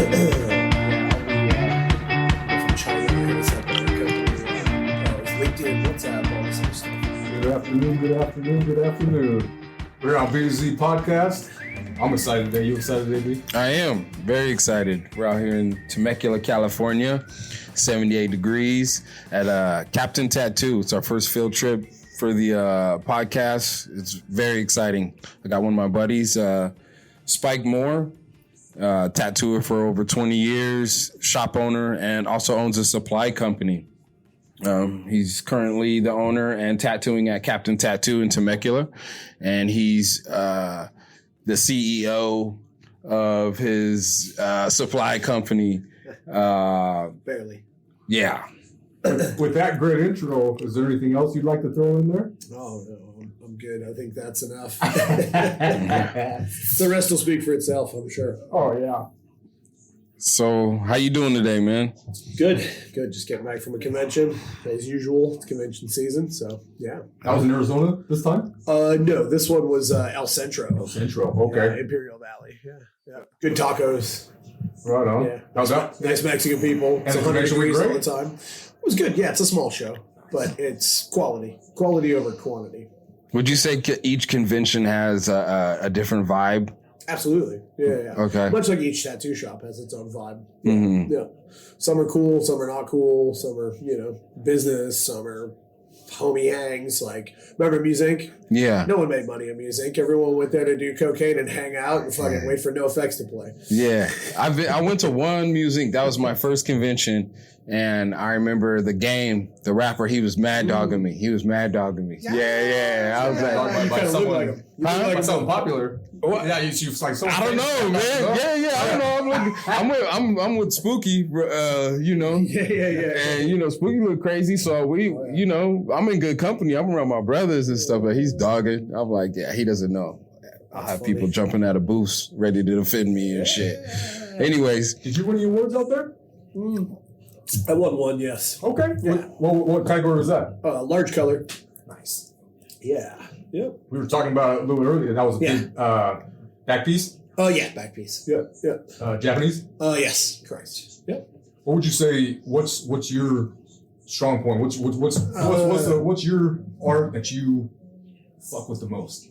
From China, hit us up with their company. LinkedIn, WhatsApp, all this other stuff. Good afternoon. We're on BZ Podcast. I'm excited today. You excited today, B? I am very excited. We're out here in Temecula, California, 78 degrees at Captain Tattoo. It's our first field trip for the podcast. It's very exciting. I got one of my buddies, Spike Moore, tattooer for over 20 years, shop owner, and also owns a supply company. He's currently the owner and tattooing at Captain Tattoo in Temecula, and he's the CEO of his supply company. Barely. Yeah. With that great intro, is there anything else you'd like to throw in there? Oh, no, I'm good. I think that's enough. The rest will speak for itself, I'm sure. Oh, yeah. So, how you doing today, man? Good. Just getting back from a convention, as usual. It's convention season, so yeah. That was in Arizona this time? No, this one was El Centro. El Centro, okay. Imperial Valley, yeah. Good tacos. Right on. Yeah. How's that? Nice Mexican people. And It's the 100 convention went degrees all great? the time. It was good. Yeah, it's a small show, but it's quality. Quality over quantity. Would you say each convention has a different vibe? Absolutely. Yeah. Okay. Much like each tattoo shop has its own vibe. Mm-hmm. Yeah. Some are cool, some are not cool, some are, business, some are homie hangs. Like, remember Muse Inc? Yeah. No one made money in Muse Inc. Everyone went there to do cocaine and hang out and fucking wait for no effects to play. Yeah. I went to one music. That was my first convention. And I remember the rapper, he was mad dogging me. Yeah. I was like, By someone, like him. You Huh? look like by him. someone popular. Yeah, you like so I don't know, man. Yeah, I don't know. I'm with Spooky, Yeah. And Spooky look crazy, so I'm in good company. I'm around my brothers and stuff, but he's dogging. I'm like, yeah, he doesn't know. I'll have people jumping out of booths ready to defend me and shit. Anyways, Did you win any awards out there? I won one, yes. Okay. Yeah. What category was that? Large color. Nice. Yeah. Yep. We were talking about it a little earlier. That was a big back piece. Oh, yeah, back piece. Yeah. Japanese. Yes, correct. Yep. What would you say? What's your strong point? What's your art that you fuck with the most?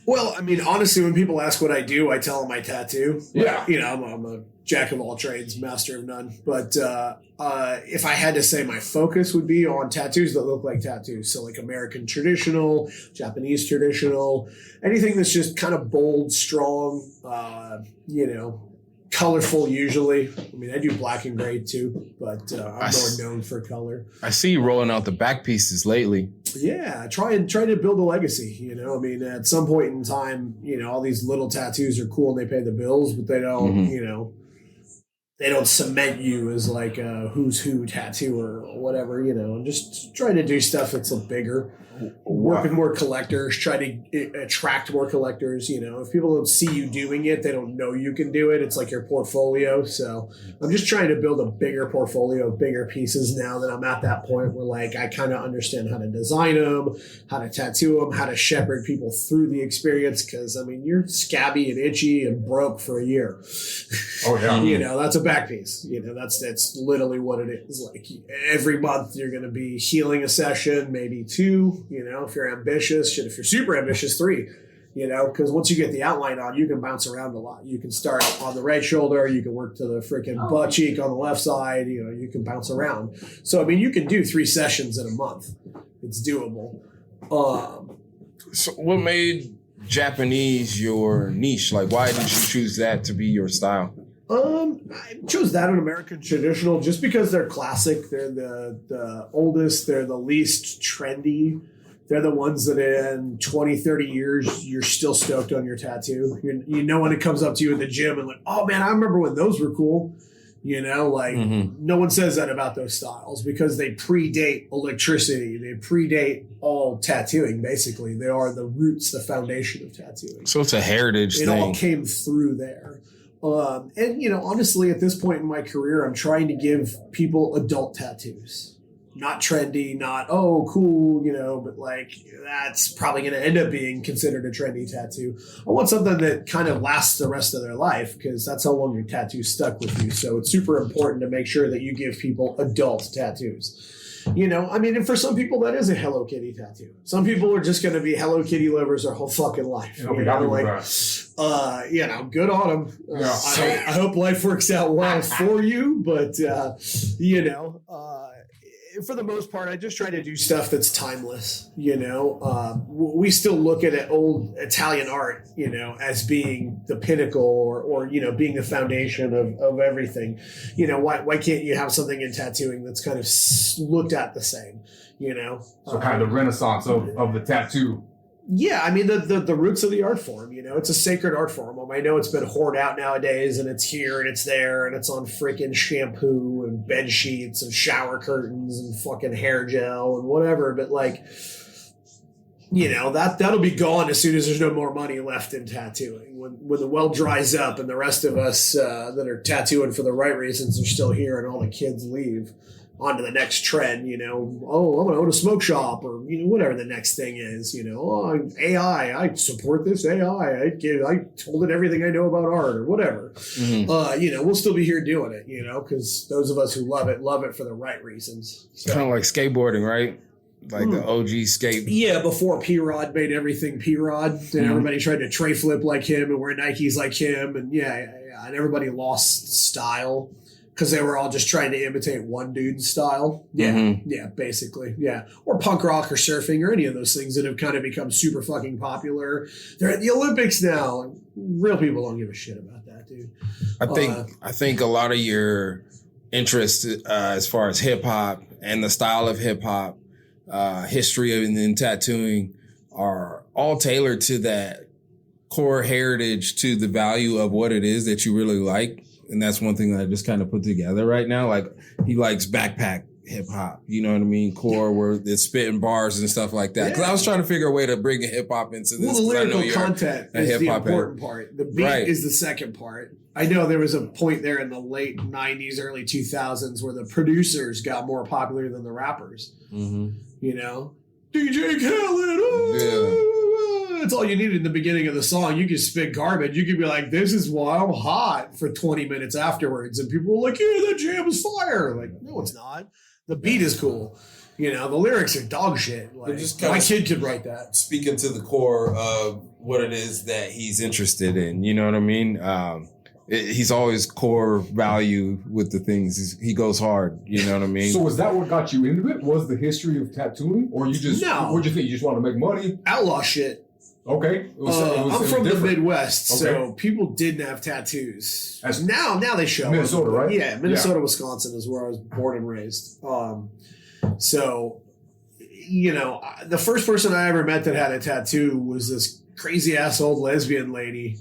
Well, I mean, honestly, when people ask what I do, I tell them I tattoo. Yeah. I'm a jack of all trades, master of none. But if I had to say, my focus would be on tattoos that look like tattoos. So like American traditional, Japanese traditional, anything that's just kind of bold, strong, colorful usually. I mean, I do black and gray too, but I'm more known for color. I see you rolling out the back pieces lately. Yeah, try to build a legacy. I mean, at some point in time, all these little tattoos are cool and they pay the bills, but they don't, they don't cement you as like a who's who tattooer or whatever. I'm just trying to do stuff that's bigger. Work with more collectors, try to attract more collectors. If people don't see you doing it, they don't know you can do it. It's like your portfolio. So I'm just trying to build a bigger portfolio of bigger pieces now that I'm at that point where like I kind of understand how to design them, how to tattoo them, how to shepherd people through the experience. Because I mean, you're scabby and itchy and broke for a year. Oh yeah. That's a back piece. That's literally what it is. Like every month you're going to be healing a session, maybe two. If you're ambitious, if you're super ambitious, 3, because once you get the outline on, you can bounce around a lot. You can start on the right shoulder, you can work to the freaking butt cheek on the left side, you can bounce around. So, I mean, you can do 3 sessions in a month. It's doable. So what made Japanese your niche? Like, why did you choose that to be your style? I chose that in American traditional just because they're classic. They're the oldest. They're the least trendy. They're the ones that in 20, 30 years, you're still stoked on your tattoo. When it comes up to you in the gym and like, oh man, I remember when those were cool. No one says that about those styles because they predate electricity. They predate all tattooing, basically. They are the roots, the foundation of tattooing. So it's a heritage It thing. all came through there. Honestly, at this point in my career, I'm trying to give people adult tattoos. not trendy, not, oh, cool, you know, but like that's probably going to end up being considered a trendy tattoo. I want something that kind of lasts the rest of their life because that's how long your tattoo stuck with you. So it's super important to make sure that you give people adult tattoos. You know, I mean, and for some people that is a Hello Kitty tattoo. Some people are just going to be Hello Kitty lovers their whole fucking life. You know, good on them. I hope life works out well for you, but you know, for the most part, I just try to do stuff that's timeless. You know, we still look at old Italian art, you know, as being the pinnacle or you know, being the foundation of everything. You know, why can't you have something in tattooing that's kind of looked at the same? You know, so kind of the renaissance of the tattoo. Yeah, I mean the roots of the art form, you know, it's a sacred art form. I know it's been hoarded out nowadays, and it's here and it's there, and it's on freaking shampoo and bed sheets and shower curtains and fucking hair gel and whatever. But like, you know, that'll be gone as soon as there's no more money left in tattooing. When the well dries up and the rest of us that are tattooing for the right reasons are still here, and all the kids leave. On to the next trend, you know, oh, I'm going to own a smoke shop or, you know, whatever the next thing is, you know, oh, AI, I support this AI. I told it everything I know about art or whatever. Mm-hmm. You know, we'll still be here doing it, you know, because those of us who love it for the right reasons. So. Kind of like skateboarding, right? Like the OG skate. Yeah, before P-Rod made everything P-Rod, and everybody tried to tray flip like him and wear Nikes like him. And and everybody lost style. Because they were all just trying to imitate one dude's style. Yeah, basically. Yeah. Or punk rock or surfing or any of those things that have kind of become super fucking popular. They're at the Olympics now. Real people don't give a shit about that, dude. I think a lot of your interest as far as hip hop and the style of hip hop, history in tattooing are all tailored to that core heritage, to the value of what it is that you really like. And that's one thing that I just kind of put together right now. Like, he likes backpack hip hop, you know what I mean? Core, where it's spitting bars and stuff like that. Because I was trying to figure a way to bring a hip hop into this. Well, the lyrical content is the important part. The beat is the second part. I know there was a point there in the late 90s, early 2000s where the producers got more popular than the rappers. Mm-hmm. You know? DJ Khaled! That's all you needed in the beginning of the song. You could spit garbage. You could be like, this is why I'm hot for 20 minutes afterwards. And people were like, yeah, that jam is fire. Like, no, it's not. The beat is cool. You know, the lyrics are dog shit. Like, my kid could write that. Speaking to the core of what it is that he's interested in. You know what I mean? He's always core value with the things. He goes hard. You know what I mean? So was that what got you into it? Was the history of tattooing? Or you just, what'd you think? You just want to make money? Outlaw shit. Okay. I'm from the Midwest, so people didn't have tattoos. Now they show Minnesota, right? Yeah, Minnesota, Wisconsin is where I was born and raised. So, you know, the first person I ever met that had a tattoo was this crazy ass old lesbian lady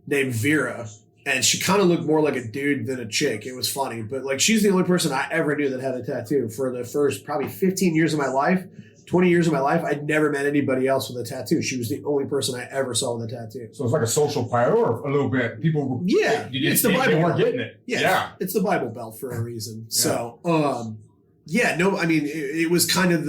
named Vera. And she kind of looked more like a dude than a chick. It was funny. But, like, she's the only person I ever knew that had a tattoo. For the first probably 15 years of my life, 20 years of my life, I'd never met anybody else with a tattoo. She was the only person I ever saw with a tattoo. So it's like a social prior a little bit. People, it's the Bible belt. Getting it. Yeah, it's the Bible Belt for a reason. Yeah. So, I mean, it was kind of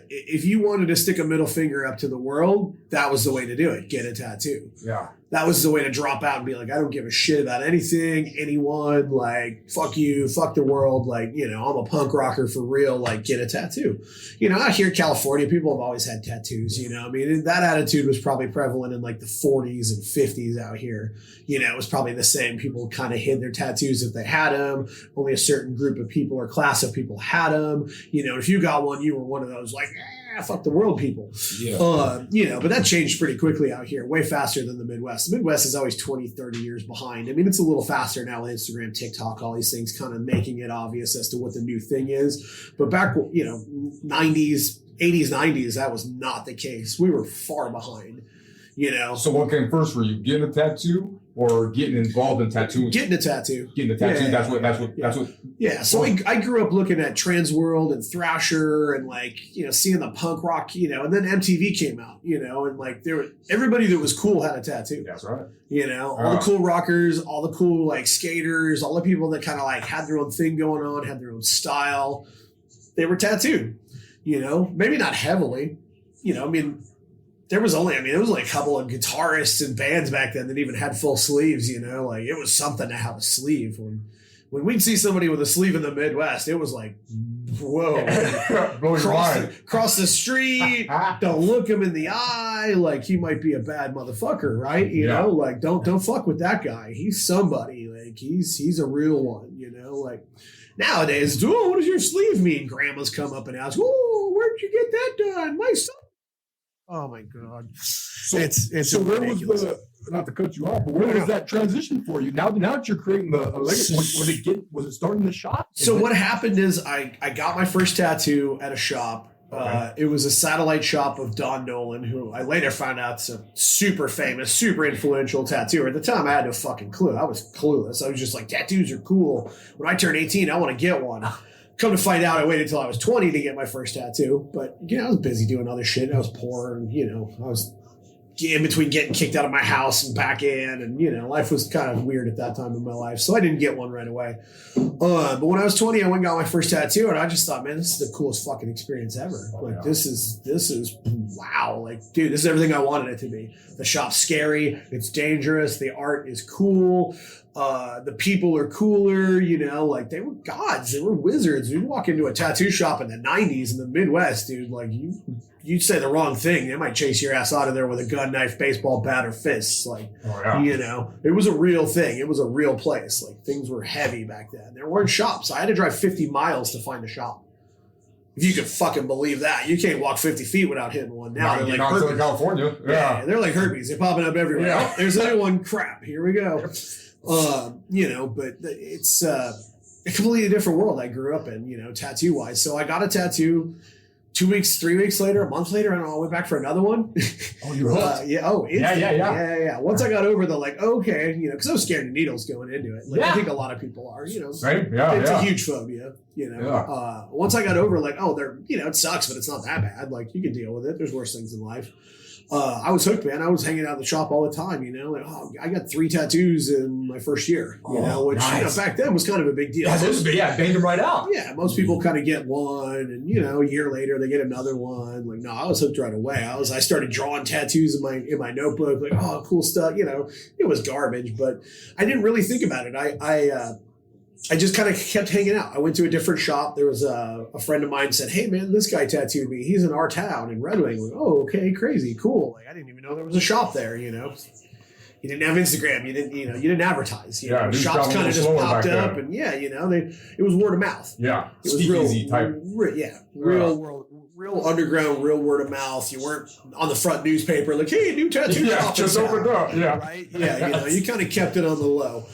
if you wanted to stick a middle finger up to the world, that was the way to do it. Get a tattoo. Yeah. That was the way to drop out and be like, I don't give a shit about anything, anyone, like, fuck you, fuck the world, like, you know, I'm a punk rocker for real, like, get a tattoo. You know, out here in California, people have always had tattoos, you know, I mean, that attitude was probably prevalent in like the 40s and 50s out here. You know, it was probably the same. People kind of hid their tattoos if they had them. Only a certain group of people or class of people had them. You know, if you got one, you were one of those like, fuck the world people. Yeah. You know, but that changed pretty quickly out here, way faster than the Midwest. The Midwest is always 20, 30 years behind. I mean, it's a little faster now with Instagram, TikTok, all these things kind of making it obvious as to what the new thing is. But back, you know, 90s, 80s, 90s, that was not the case. We were far behind, you know. So what came first for you? Getting a tattoo or getting involved in tattooing? Getting a tattoo. Getting a tattoo. That's what. Yeah. So I grew up looking at Trans World and Thrasher and, like, you know, seeing the punk rock, you know, and then MTV came out, you know, and like everybody that was cool had a tattoo. That's right. You know, all the cool rockers, all the cool like skaters, all the people that kind of like had their own thing going on, had their own style. they were tattooed, you know, maybe not heavily, you know, I mean, there was only, I mean, it was like a couple of guitarists and bands back then that even had full sleeves, you know, like it was something to have a sleeve. When we'd see somebody with a sleeve in the Midwest, it was like, whoa, cross the street, don't look him in the eye, like he might be a bad motherfucker, right? You know, like don't fuck with that guy. He's somebody, like he's a real one, you know, like nowadays, oh, what does your sleeve mean? Grandmas come up and ask, oh, where'd you get that done? My son. Oh my God. So where ridiculous. Was not to cut you off, but where was that transition for you? Now that you're creating a legacy, was it starting the shop? So what happened is I got my first tattoo at a shop. Okay. It was a satellite shop of Don Nolan, who I later found out is a super famous, super influential tattooer. At the time, I had no fucking clue. I was clueless. I was just like, tattoos are cool. When I turn 18, I want to get one. Come to find out, I waited until I was 20 to get my first tattoo. But, you know, I was busy doing other shit. I was poor and, you know, I was in between getting kicked out of my house and back in. And, you know, life was kind of weird at that time in my life. So I didn't get one right away. But when I was 20, I went and got my first tattoo. And I just thought, man, this is the coolest fucking experience ever. Like, this is wow. Like, dude, this is everything I wanted it to be. The shop's scary. It's dangerous. The art is cool. The people are cooler, you know, like they were gods, they were wizards. We'd walk into a tattoo shop in the 90s in the Midwest, dude, like you'd say the wrong thing, they might chase your ass out of there with a gun, knife, baseball bat, or fists. Like, you know, it was a real thing. It was a real place. Like things were heavy back then. There weren't shops. I had to drive 50 miles to find a shop. If you could fucking believe that. You can't walk 50 feet without hitting one. Now they're like herpes. California. Yeah, they're like herpes. They're popping up everywhere. Yeah. Oh, there's another one. Crap. Here we go. You know, but it's a completely different world I grew up in, you know, tattoo wise. So I got a tattoo 2 weeks, 3 weeks later, a month later, I don't know, I went back for another one. Oh, you were hooked? Yeah. Oh, yeah. Once I got over the like, okay, you know, because I was scared of needles going into it. Like I think a lot of people are, you know. Right? Yeah. It's a huge phobia, you know. Yeah. Once I got over like, oh, they're, you know, it sucks, but it's not that bad. Like you can deal with it. There's worse things in life. I was hooked, man. I was hanging out in the shop all the time, you know. Like, oh, I got 3 tattoos in my first year, you know, which you know, back then was kind of a big deal. Yeah, banged them right out. Yeah, most people kind of get one, and you know, a year later they get another one. Like, no, I was hooked right away. I started drawing tattoos in my notebook, like, oh, cool stuff. You know, it was garbage, but I didn't really think about it. I just kind of kept hanging out. I went to a different shop. There was a friend of mine said, hey, man, this guy tattooed me. He's in our town in Red Wing. Like, oh, okay, crazy, cool. Like, I didn't even know there was a shop there, you know. You didn't have Instagram. You didn't advertise. You know, shops kind of just popped up. And, yeah, you know, it was word of mouth. Yeah, it was real underground, real word of mouth. You weren't on the front newspaper like, hey, new tattoo shop. Just opened up. Yeah. Right? Yeah, you know, you kind of kept it on the low.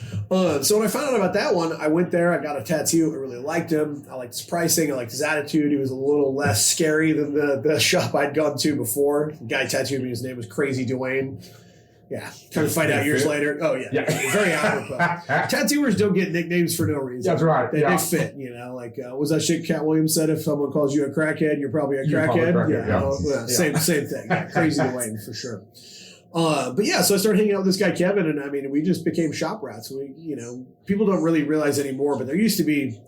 So when I found out about that one, I went there. I got a tattoo. I really liked him. I liked his pricing. I liked his attitude. He was a little less scary than the shop I'd gone to before. The guy tattooed me. His name was Crazy Dwayne. Yeah, kind of find out years later. Oh, yeah. Very apropos. Tattooers don't get nicknames for no reason. That's right. They fit, you know. Like, was that shit Cat Williams said? If someone calls you a crackhead, you're probably a crackhead. Same thing. Yeah, Crazy Dwayne, for sure. But yeah, so I started hanging out with this guy, Kevin, and I mean, we just became shop rats. We, you know, people don't really realize anymore, but there used to be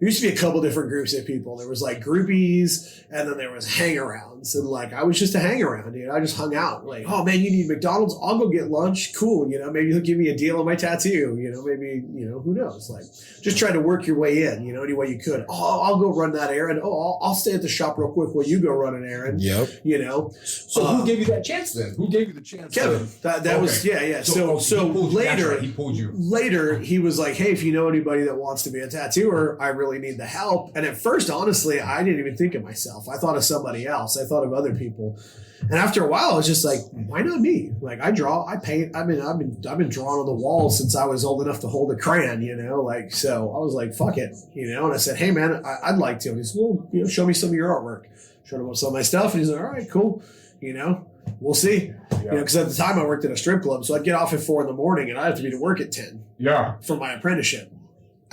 a couple different groups of people. There was like groupies, and then there was hang-arounds. And like, I was just a hang-around, dude. I just hung out. Like, oh man, you need McDonald's? I'll go get lunch. Cool. You know, maybe he'll give me a deal on my tattoo. You know, maybe, you know, who knows? Like, just try to work your way in, you know, any way you could. Oh, I'll go run that errand. Oh, I'll stay at the shop real quick while you go run an errand. Yep. You know. So who gave you that chance then? Who gave you the chance? Kevin. That was, yeah. So later, he pulled you. Later, he was like, hey, if you know anybody that wants to be a tattooer, I really need the help. And at first, honestly, I didn't even think of myself. I thought of somebody else. I thought of other people. And after a while, I was just like, why not me? Like, I draw, I paint. I mean, I've been drawing on the walls since I was old enough to hold a crayon, you know, like, so I was like, fuck it, you know, and I said, hey man, I'd like to. And he said, well, you know, show me some of your artwork. Showed him some of my stuff. And he's like, all right, cool. You know, we'll see. Yeah. You know, because at the time I worked at a strip club, so I'd get off at 4 a.m. and I'd have to be to work at 10. Yeah. For my apprenticeship.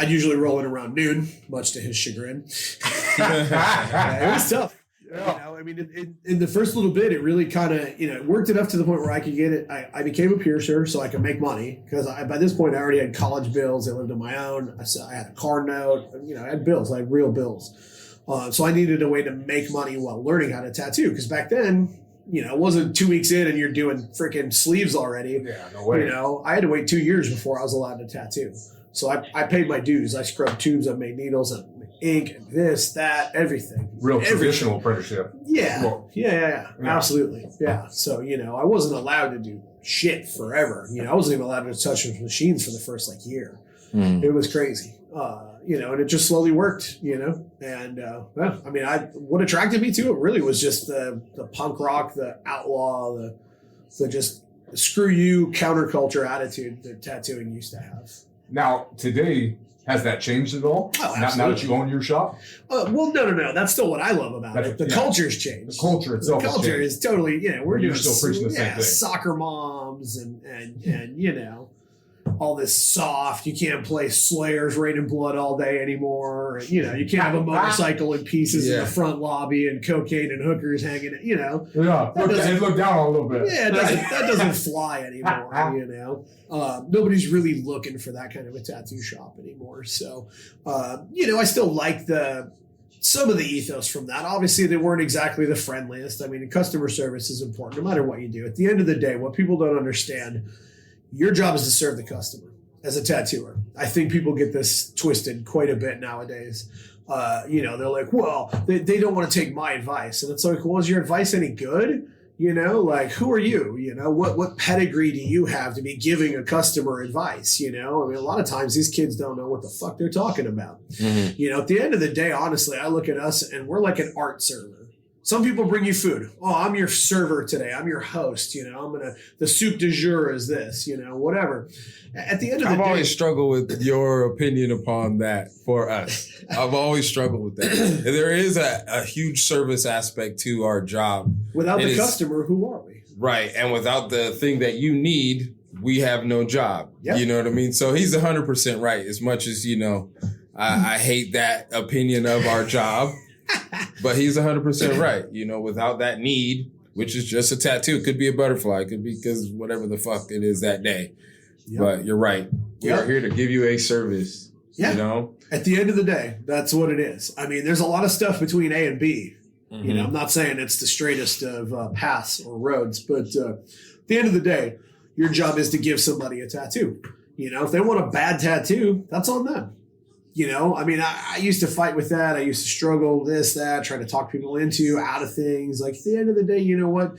I'd usually roll in around noon, much to his chagrin. It was tough. Yeah. You know, I mean, in the first little bit, it really kind of, you know, it worked enough to the point where I could get it. I became a piercer so I could make money because by this point I already had college bills. I lived on my own. I had a car note. You know, I had bills. I had real bills. So I needed a way to make money while learning how to tattoo. Because back then, it wasn't 2 weeks in and you're doing freaking sleeves already. Yeah, no way. I had to wait 2 years before I was allowed to tattoo. So I paid my dues. I scrubbed tubes, I made needles, and ink, and this, that, everything. Real traditional apprenticeship. Yeah. Cool. Yeah, absolutely. Yeah. So, I wasn't allowed to do shit forever. I wasn't even allowed to touch those machines for the first year. It was crazy. And it just slowly worked, and what attracted me to it really was just the punk rock, the outlaw, the just screw you counterculture attitude that tattooing used to have. Now, today, has that changed at all? Oh, now that you own your shop? Well, no. That's still what I love about it. The culture's changed. The culture itself. The culture is totally, we're doing still preaching the same thing. Soccer moms and all this soft. You can't play Slayer's Rain and Blood all day anymore. And, you can't have a motorcycle in pieces in the front lobby and cocaine and hookers hanging. Yeah, look down a little bit. Yeah, that doesn't fly anymore. Nobody's really looking for that kind of a tattoo shop anymore. So, I still like some of the ethos from that. Obviously, they weren't exactly the friendliest. Customer service is important no matter what you do. At the end of the day, what people don't understand, your job is to serve the customer as a tattooer. I think people get this twisted quite a bit nowadays. They're like, well, they don't want to take my advice. And it's like, well, is your advice any good? Who are you? What pedigree do you have to be giving a customer advice? A lot of times these kids don't know what the fuck they're talking about. Mm-hmm. At the end of the day, honestly, I look at us and we're like an art server. Some people bring you food. Oh, I'm your server today. I'm your host. The soup du jour is this, whatever. At the end of the day. I've always struggled with your opinion upon that for us. I've always struggled with that. There is a huge service aspect to our job. Without the customer, who are we? Right. And without the thing that you need, we have no job. Yep. You know what I mean? So he's 100% right. As much as, I hate that opinion of our job. But he's 100% right. Without that need, which is just a tattoo, it could be a butterfly, it could be because whatever the fuck it is that day. Yep. But you're right. We are here to give you a service. Yeah. At the end of the day, that's what it is. There's a lot of stuff between A and B. Mm-hmm. I'm not saying it's the straightest of paths or roads, but at the end of the day, your job is to give somebody a tattoo. If they want a bad tattoo, that's on them. I used to fight with that. I used to struggle with this, that, trying to talk people out of things. At the end of the day, you know what?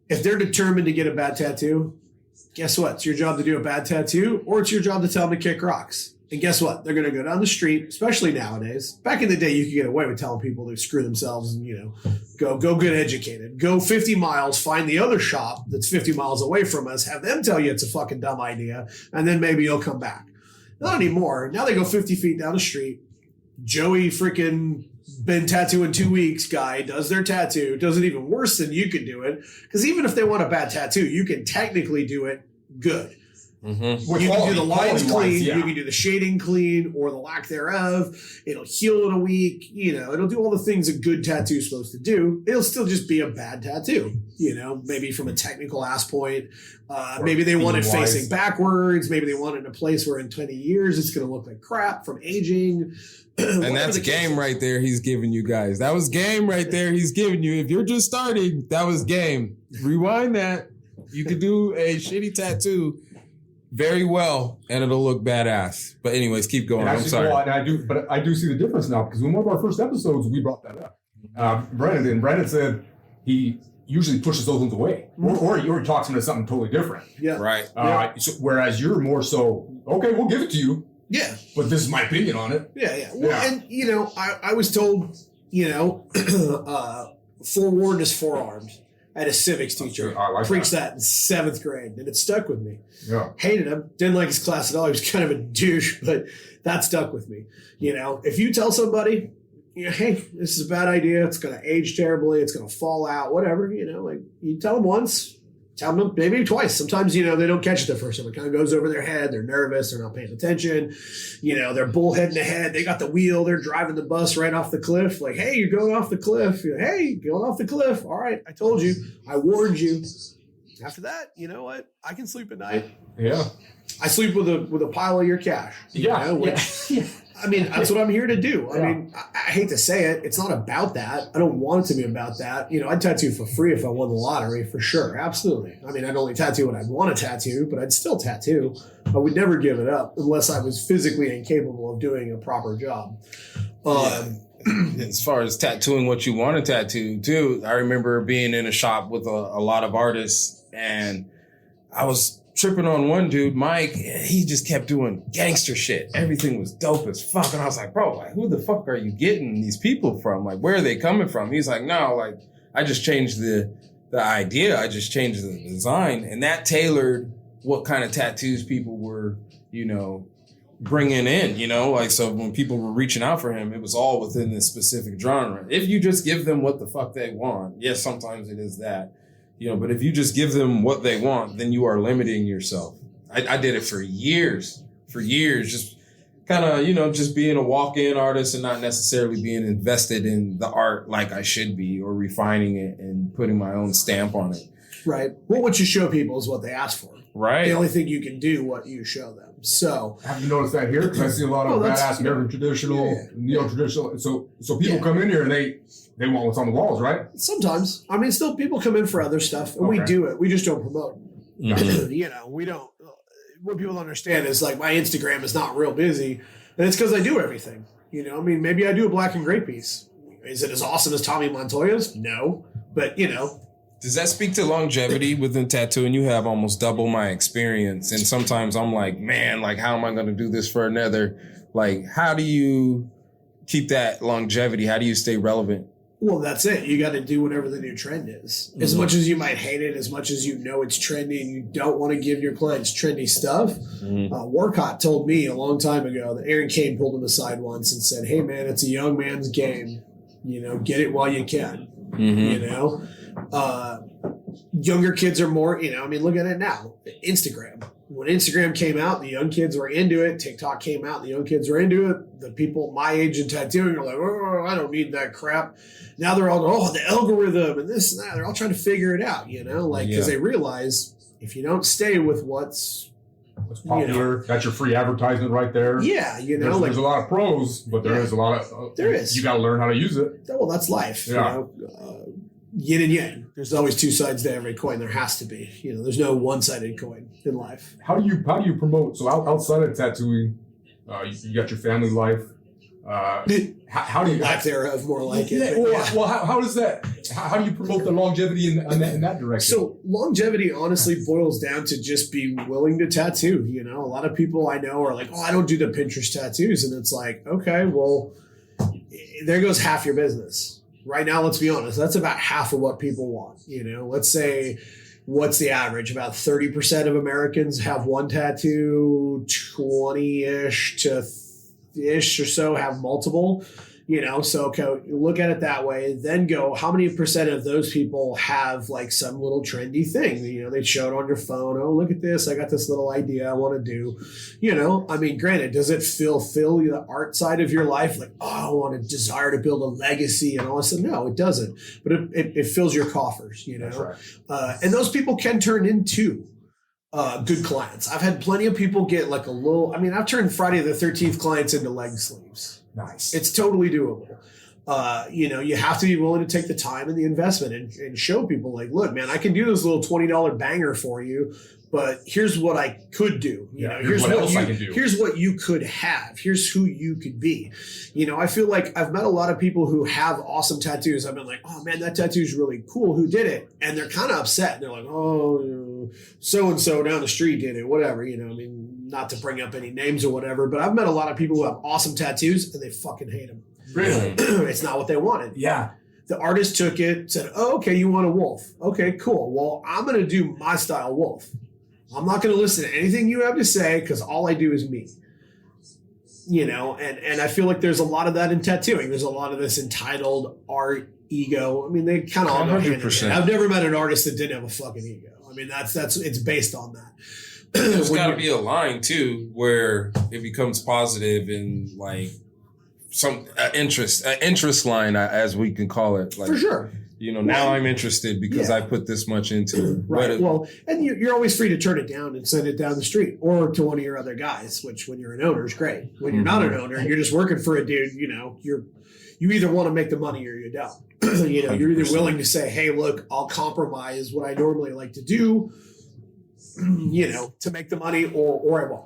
If they're determined to get a bad tattoo, guess what? It's your job to do a bad tattoo, or it's your job to tell them to kick rocks. And guess what? They're going to go down the street, especially nowadays. Back in the day, you could get away with telling people to screw themselves and, go get educated. Go 50 miles, find the other shop that's 50 miles away from us, have them tell you it's a fucking dumb idea, and then maybe you'll come back. Not anymore. Now they go 50 feet down the street. Joey freaking been tattooing 2 weeks guy does their tattoo. Does it even worse than you can do it. Because even if they want a bad tattoo, you can technically do it good. Mm-hmm. You can do the lines clean. You can do the shading clean or the lack thereof. It'll heal in a week. It'll do all the things a good tattoo is supposed to do. It'll still just be a bad tattoo. Maybe from a technical ass point. Maybe they want it facing backwards. Maybe they want it in a place where in 20 years it's going to look like crap from aging. And that's game right there he's giving you guys. That was game right there he's giving you. If you're just starting, that was game. Rewind that. You could do a shitty tattoo very well, and it'll look badass. But anyways, keep going. I'm sorry. I do see the difference now, because in one of our first episodes, we brought that up. Brandon said he usually pushes those ones away, or he talks into something totally different. Yeah. Right. So, whereas you're more so, okay, we'll give it to you. Yeah. But this is my opinion on it. Yeah. Well, and, I was told, forewarned is forearmed. I had a civics teacher preach that in 7th grade, and it stuck with me. Yeah. Hated him. Didn't like his class at all. He was kind of a douche, but that stuck with me. If you tell somebody, hey, this is a bad idea. It's going to age terribly. It's going to fall out, whatever, you tell them once, tell them maybe twice. Sometimes, they don't catch it the first time. It kind of goes over their head. They're nervous. They're not paying attention. They're bullheading ahead. They got the wheel. They're driving the bus right off the cliff. Like, hey, you're going off the cliff. Hey, going off the cliff. All right. I told you. I warned you. After that, you know what? I can sleep at night. Yeah. I sleep with a pile of your cash. Yeah. I mean, that's what I'm here to do. I mean, I hate to say it. It's not about that. I don't want it to be about that. I'd tattoo for free if I won the lottery, for sure. Absolutely. I mean, I'd only tattoo when I'd want to tattoo, but I'd still tattoo. I would never give it up unless I was physically incapable of doing a proper job. As far as tattooing what you want to tattoo, too, I remember being in a shop with a lot of artists, and I was tripping on one dude, Mike. He just kept doing gangster shit. Everything was dope as fuck. And I was like, bro, like, who the fuck are you getting these people from? Like, where are they coming from? He's like, no, like, I just changed the idea. I just changed the design. And that tailored what kind of tattoos people were, bringing in, like, so when people were reaching out for him, it was all within this specific genre. If you just give them what the fuck they want, yes, sometimes it is that. But if you just give them what they want, then you are limiting yourself. I did it for years, just kind of, just being a walk-in artist and not necessarily being invested in the art like I should be, or refining it and putting my own stamp on it. Right. Well, what you show people is what they ask for. Right. The only thing you can do, what you show them. So have you noticed that here? Because I see a lot of badass American traditional, neo-traditional. So people come in here and they want what's on the walls, right? Sometimes. I mean, still people come in for other stuff, and we do it. We just don't promote. Mm-hmm. We don't. What people don't understand is, like, my Instagram is not real busy, and it's because I do everything. I mean, maybe I do a black and gray piece. Is it as awesome as Tommy Montoya's? No. But, Does that speak to longevity within tattooing? You have almost double my experience. And sometimes I'm like, man, like, how am I going to do this for another? Like, how do you keep that longevity? How do you stay relevant? Well, that's it. You got to do whatever the new trend is. As much as you might hate it, as much as it's trendy and you don't want to give your clients trendy stuff. Warcott told me a long time ago that Aaron Kane pulled him aside once and said, hey, man, it's a young man's game. Get it while you can. Younger kids are more, look at it now. Instagram. When Instagram came out, the young kids were into it. TikTok came out, the young kids were into it. The people my age in tattooing are like, oh, I don't need that crap. Now they're all, the algorithm and this and that. They're all trying to figure it out, because they realize if you don't stay with what's popular, that's your free advertisement right there. Yeah, there's a lot of pros, but there is a lot of there is. You got to learn how to use it. Well, that's life. Yin and yang. There's always two sides to every coin. There has to be. There's no one-sided coin in life. How do you promote? So outside of tattooing, you got your family life. How do you lack thereof, more like it? Well, how does that? How do you promote the longevity in that direction? So longevity honestly boils down to just being willing to tattoo. A lot of people I know are like, oh, I don't do the Pinterest tattoos, and it's like, okay, well, there goes half your business. Right now, let's be honest, that's about half of what people want. Let's say, what's the average? About 30% of Americans have one tattoo, 20-ish to ish or so have multiple. So okay, look at it that way. Then go, how many percent of those people have like some little trendy thing? They show it on your phone. Oh, look at this. I got this little idea I want to do. I mean, granted, does it fulfill the art side of your life? Like, oh, I want to desire to build a legacy and all this. No, it doesn't. But it fills your coffers, That's right. And those people can turn into good clients. I've had plenty of people get like I've turned Friday the 13th clients into leg sleeves. Nice. It's totally doable. You have to be willing to take the time and the investment and show people like, look, man, I can do this little $20 banger for you, but here's what I could do. Here's what else I can do. Here's what you could have. Here's who you could be. I feel like I've met a lot of people who have awesome tattoos. I've been like, oh man, that tattoo is really cool. Who did it? And they're kind of upset. They're like, oh, so-and-so down the street did it, whatever. Not to bring up any names or whatever, but I've met a lot of people who have awesome tattoos and they fucking hate them. Really? It's not what they wanted. Yeah. The artist took it, said, oh, okay, you want a wolf. Okay, cool. Well, I'm going to do my style wolf. I'm not going to listen to anything you have to say because all I do is me. And I feel like there's a lot of that in tattooing. There's a lot of this entitled art ego. I mean, they kind of all go hand in hand. I've never met an artist that didn't have a fucking ego. I mean, that's it's based on that. There's got to be a line too where it becomes positive and like some interest line, as we can call it. Like, for sure. now I'm interested because I put this much into it. Right. Well, and you're always free to turn it down and send it down the street or to one of your other guys, which when you're an owner is great. When you're not an owner, you're just working for a dude, you either want to make the money or you don't. You're either willing to say, hey, look, I'll compromise what I normally like to do, to make the money or I won't,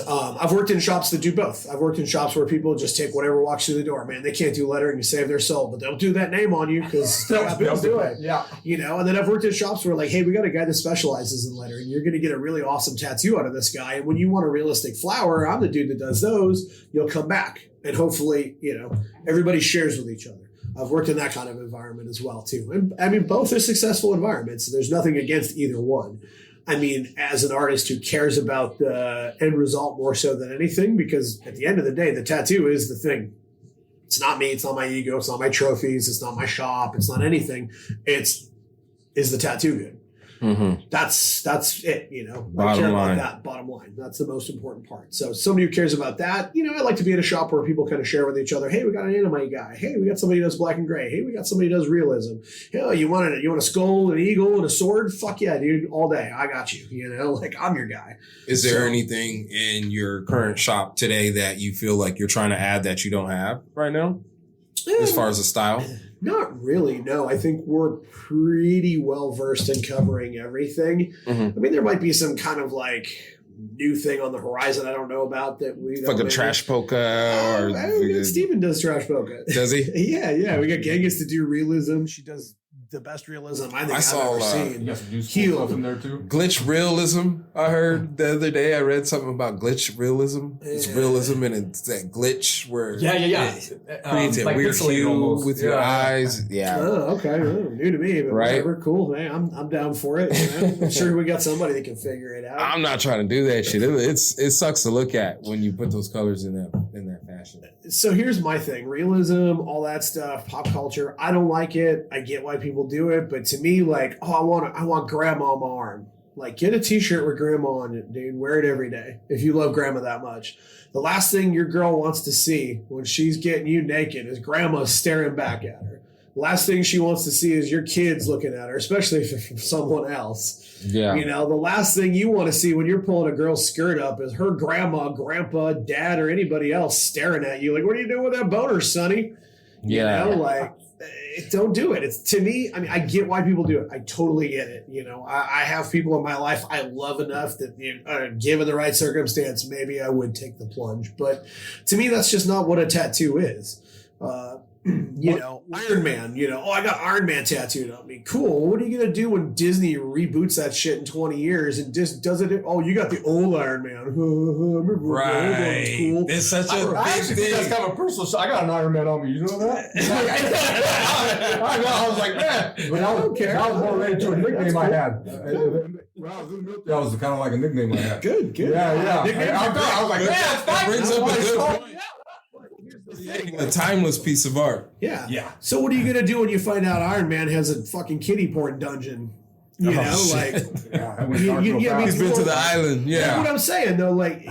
I've worked in shops that do both. I've worked in shops where people just take whatever walks through the door. Man, they can't do lettering to save their soul, but they'll do that name on you because they'll do it. Yeah. And then I've worked in shops where like, hey, we got a guy that specializes in lettering. You're going to get a really awesome tattoo out of this guy. And when you want a realistic flower, I'm the dude that does those. You'll come back. And hopefully, everybody shares with each other. I've worked in that kind of environment as well, too. And I mean, both are successful environments. There's nothing against either one. I mean, as an artist who cares about the end result more so than anything, because at the end of the day, the tattoo is the thing. It's not me. It's not my ego. It's not my trophies. It's not my shop. It's not anything. Is the tattoo good? Mm-hmm. That's it. I care about that. Bottom line. That's the most important part. So somebody who cares about that, I like to be in a shop where people kind of share with each other. Hey, we got an anime guy. Hey, we got somebody who does black and gray. Hey, we got somebody who does realism. Hey, you want a skull, an eagle, and a sword? Fuck yeah, dude. All day. I got you. I'm your guy. Is there anything in your current shop today that you feel like you're trying to add that you don't have right now? As far as the style? Not really, no. I think we're pretty well versed in covering everything. Mm-hmm. I mean, there might be some kind of like new thing on the horizon I don't know about that we don't. Like a trash polka or Steven does trash polka. Does he? Yeah. We got Genghis to do realism. She does the best realism I think I've ever seen. Healed in there too. Glitch realism. I heard the other day. I read something about glitch realism. It's realism and it's that glitch where it creates a like weird hue with your eyes. Yeah. Oh, okay. New to me, but whatever. Cool. Hey, I'm down for it. I'm sure we got somebody that can figure it out. I'm not trying to do that shit. It sucks to look at when you put those colors in that fashion. So here's my thing: realism, all that stuff, pop culture. I don't like it. I get why people do it, but to me, like, I want grandma on my arm. Like, get a t-shirt with grandma on it, dude. Wear it every day if you love grandma that much. The last thing your girl wants to see when she's getting you naked is grandma staring back at her. The last thing she wants to see is your kids looking at her, especially if it's from someone else. Yeah. The last thing you want to see when you're pulling a girl's skirt up is her grandma, grandpa, dad, or anybody else staring at you like, what are you doing with that boner, sonny? Don't do it. It's to me, I mean, I get why people do it. I totally get it. I have people in my life I love enough that, given the right circumstance, maybe I would take the plunge. But to me, that's just not what a tattoo is. Iron Man, I got Iron Man tattooed on me. Cool. What are you going to do when Disney reboots that shit in 20 years and just does it? Oh, you got the old Iron Man. Right. Cool. It's such a big thing. That's kind of a personal shot. I got an Iron Man on me. You know that? I was like, man. But I don't care. That was more related to a nickname I had. That was kind of like a nickname I had. Good. Yeah. I was like, man, that brings up a good point. A timeless piece of art. Yeah. So what are you gonna do when you find out Iron Man has a fucking kiddie porn dungeon? He's been to the island. Yeah. That's what I'm saying though. Like,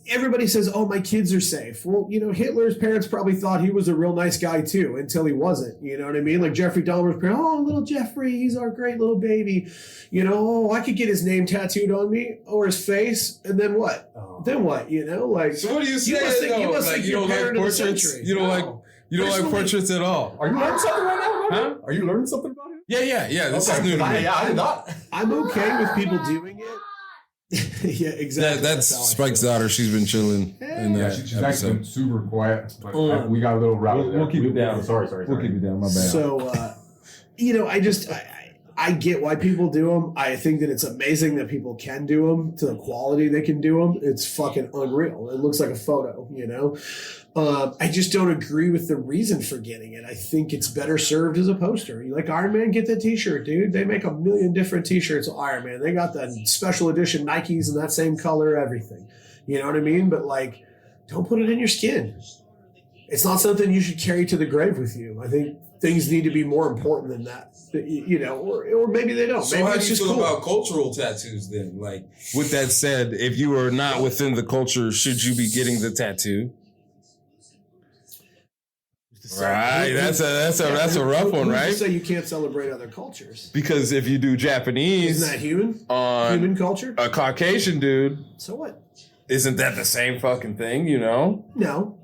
everybody says, "Oh, my kids are safe." Well, Hitler's parents probably thought he was a real nice guy too, until he wasn't. You know what I mean? Like Jeffrey Dahmer's parents. Oh, little Jeffrey, he's our great little baby. I could get his name tattooed on me or his face, and then what? Then what? Like. So what do you say? You must think you don't like portraits. You don't like portraits at all. Are you learning something right now? Huh? Are you learning something about it? Yeah. This is new to me. I did not. I'm okay with people doing it. Yeah, exactly. That's Spike's daughter. She's been chilling. She's actually been super quiet. But we got a little rowdy there. We'll keep it down. Sorry. We'll keep it down. My bad. So, I get why people do them. I think that it's amazing that people can do them to the quality they can do them. It's fucking unreal. It looks like a photo, I just don't agree with the reason for getting it. I think it's better served as a poster. You like Iron Man? Get the t-shirt, dude. They make a million different t-shirts of Iron Man. They got the special edition Nikes in that same color, everything. You know what I mean? But don't put it in your skin. It's not something you should carry to the grave with you. I think things need to be more important than that. Or maybe they don't. So maybe how do you feel about cultural tattoos then? Like, with that said, if you are not within the culture, should you be getting the tattoo? So, right. That's a rough one, right? Who's to say you can't celebrate other cultures? Because if you do Japanese, isn't that human? On human culture? A Caucasian dude. So what? Isn't that the same fucking thing? You know? No.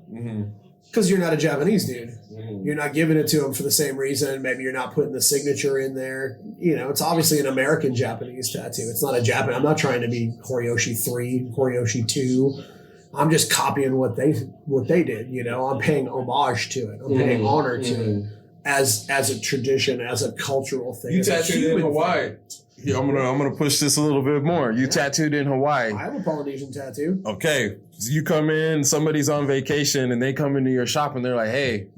Because you're not a Japanese dude. You're not giving it to him for the same reason. Maybe you're not putting the signature in there. You know, it's obviously an American Japanese tattoo. It's not a Japanese. I'm not trying to be Horiyoshi 3, Horiyoshi 2. I'm just copying what they did. You know, I'm paying homage to it. I'm paying honor to it as a tradition, as a cultural thing. You tattooed in Hawaii. Yeah, I'm gonna push this a little bit more. You tattooed in Hawaii. I have a Polynesian tattoo. Okay, you come in, somebody's on vacation, and they come into your shop and they're like, "Hey,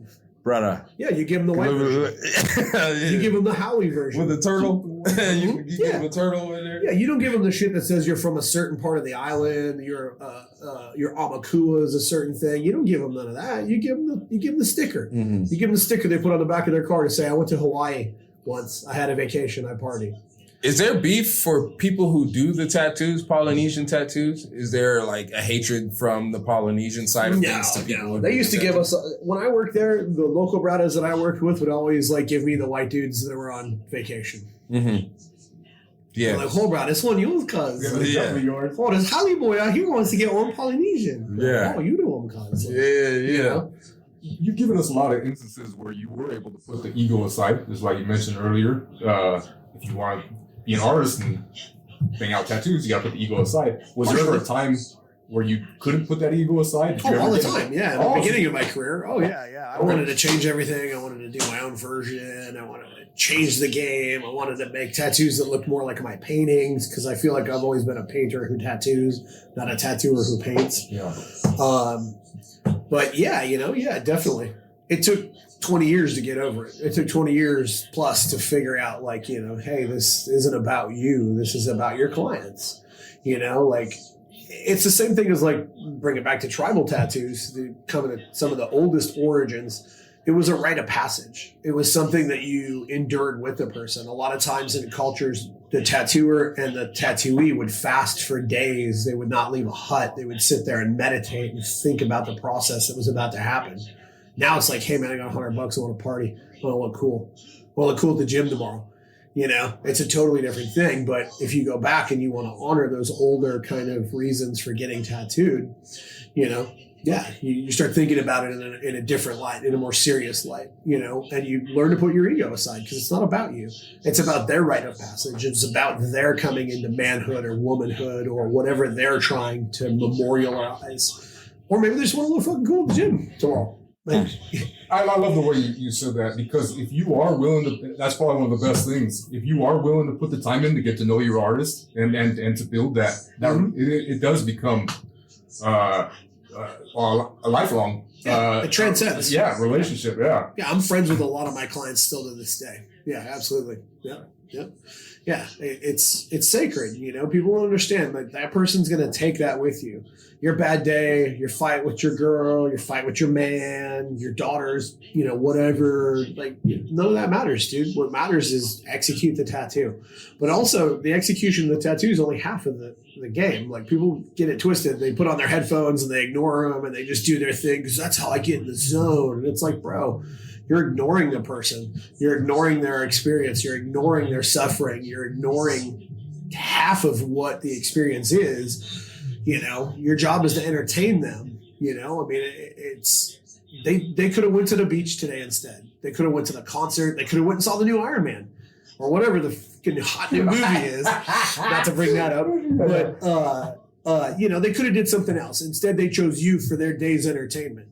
brother." Yeah, you give them the white version. You give them the Howie version with the turtle. you give them the turtle in there. Yeah, you don't give them the shit that says you're from a certain part of the island. Your Amakua is a certain thing. You don't give them none of that. You give them the sticker. You give them the sticker they put on the back of their car to say, "I went to Hawaii once. I had a vacation. I partied." Is there beef for people who do the tattoos, Polynesian tattoos? Is there like a hatred from the Polynesian side of things to people? No. They used to give us, when I worked there, the local brothers that I worked with would always like give me the white dudes that were on vacation. Yeah. Like, hold on, this one yours, cuz. Oh, this Holly boy out here wants to get on Polynesian. Yeah. Oh, you know him, cuz. You know? You've given us a lot of instances where you were able to put the ego aside, just like you mentioned earlier. If you want to be an artist and bang out tattoos, you got to put the ego aside. Was there ever a time where you couldn't put that ego aside? All the time, yeah. At the beginning of my career, I wanted to change everything. I wanted to do my own version. I wanted to change the game. I wanted to make tattoos that looked more like my paintings because I feel like I've always been a painter who tattoos, not a tattooer who paints. Yeah. But definitely. It took 20 years to get over it. It took 20 years plus to figure out, like, you know, hey, this isn't about you. This is about your clients. You know, like, it's the same thing as, like, bring it back to tribal tattoos, coming to some of the oldest origins. It was a rite of passage. It was something that you endured with the person. A lot of times in cultures, the tattooer and the tattooee would fast for days. They would not leave a hut. They would sit there and meditate and think about the process that was about to happen. Now it's like, hey man, I got $100. I want to party. I want to look cool. I want to look cool at the gym tomorrow. You know, it's a totally different thing. But if you go back and you want to honor those older kind of reasons for getting tattooed, you know, you start thinking about it in a different light, in a more serious light, you know, and you learn to put your ego aside because it's not about you. It's about their rite of passage. It's about their coming into manhood or womanhood or whatever they're trying to memorialize. Or maybe they just want to look fucking cool at the gym tomorrow. I love the way you said that, because if you are willing to, that's probably one of the best things. If you are willing to put the time in to get to know your artist and to build that it does become a lifelong. It transcends. Relationship. Yeah. Yeah, I'm friends with a lot of my clients still to this day. Yeah, absolutely. Yeah. It's sacred. You know, people don't understand that person's going to take that with you. Your bad day, your fight with your girl, your fight with your man, your daughters, you know, whatever. Like, none of that matters, dude. What matters is execute the tattoo. But also, the execution of the tattoo is only half of the game. Like, people get it twisted. They put on their headphones and they ignore them and they just do their thing because that's how I get in the zone. And it's like, bro, you're ignoring the person. You're ignoring their experience. You're ignoring their suffering. You're ignoring half of what the experience is. You know, your job is to entertain them. You know, I mean, it's they could have went to the beach today instead. They could have went to the concert. They could have went and saw the new Iron Man or whatever the fucking hot new movie is. Not to bring that up, but you know, they could have did something else. Instead, they chose you for their day's entertainment.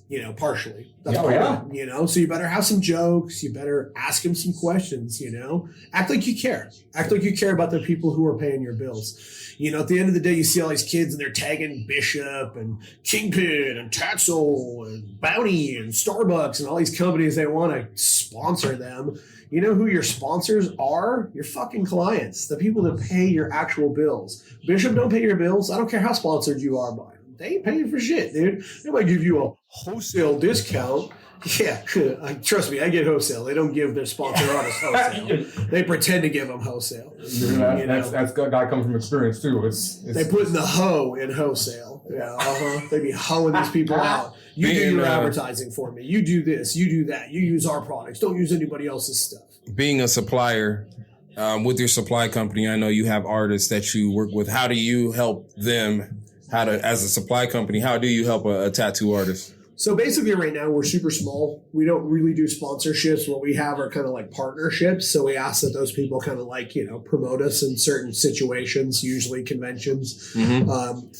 You know, partially. That's part of it, you know, so you better have some jokes. You better ask them some questions, you know. Act like you care. Act like you care about the people who are paying your bills. You know, at the end of the day, you see all these kids and they're tagging Bishop and Kingpin and Tatzel and Bounty and Starbucks and all these companies. They want to sponsor them. You know who your sponsors are? Your fucking clients, the people that pay your actual bills. Bishop don't pay your bills. I don't care how sponsored you are by them. They ain't paying for shit, dude. They might give you a wholesale discount. Yeah, trust me, I get wholesale. They don't give their sponsor artists wholesale. They pretend to give them wholesale. That's got to come from experience too. It's they put in the hoe in wholesale. Yeah, they be hoeing these people out. You do your advertising for me. You do this. You do that. You use our products. Don't use anybody else's stuff. Being a supplier with your supply company, I know you have artists that you work with. How do you help them? As a supply company, how do you help a tattoo artist? So basically right now we're super small. We don't really do sponsorships. What we have are kind of like partnerships. So we ask that those people kind of like, promote us in certain situations, usually conventions.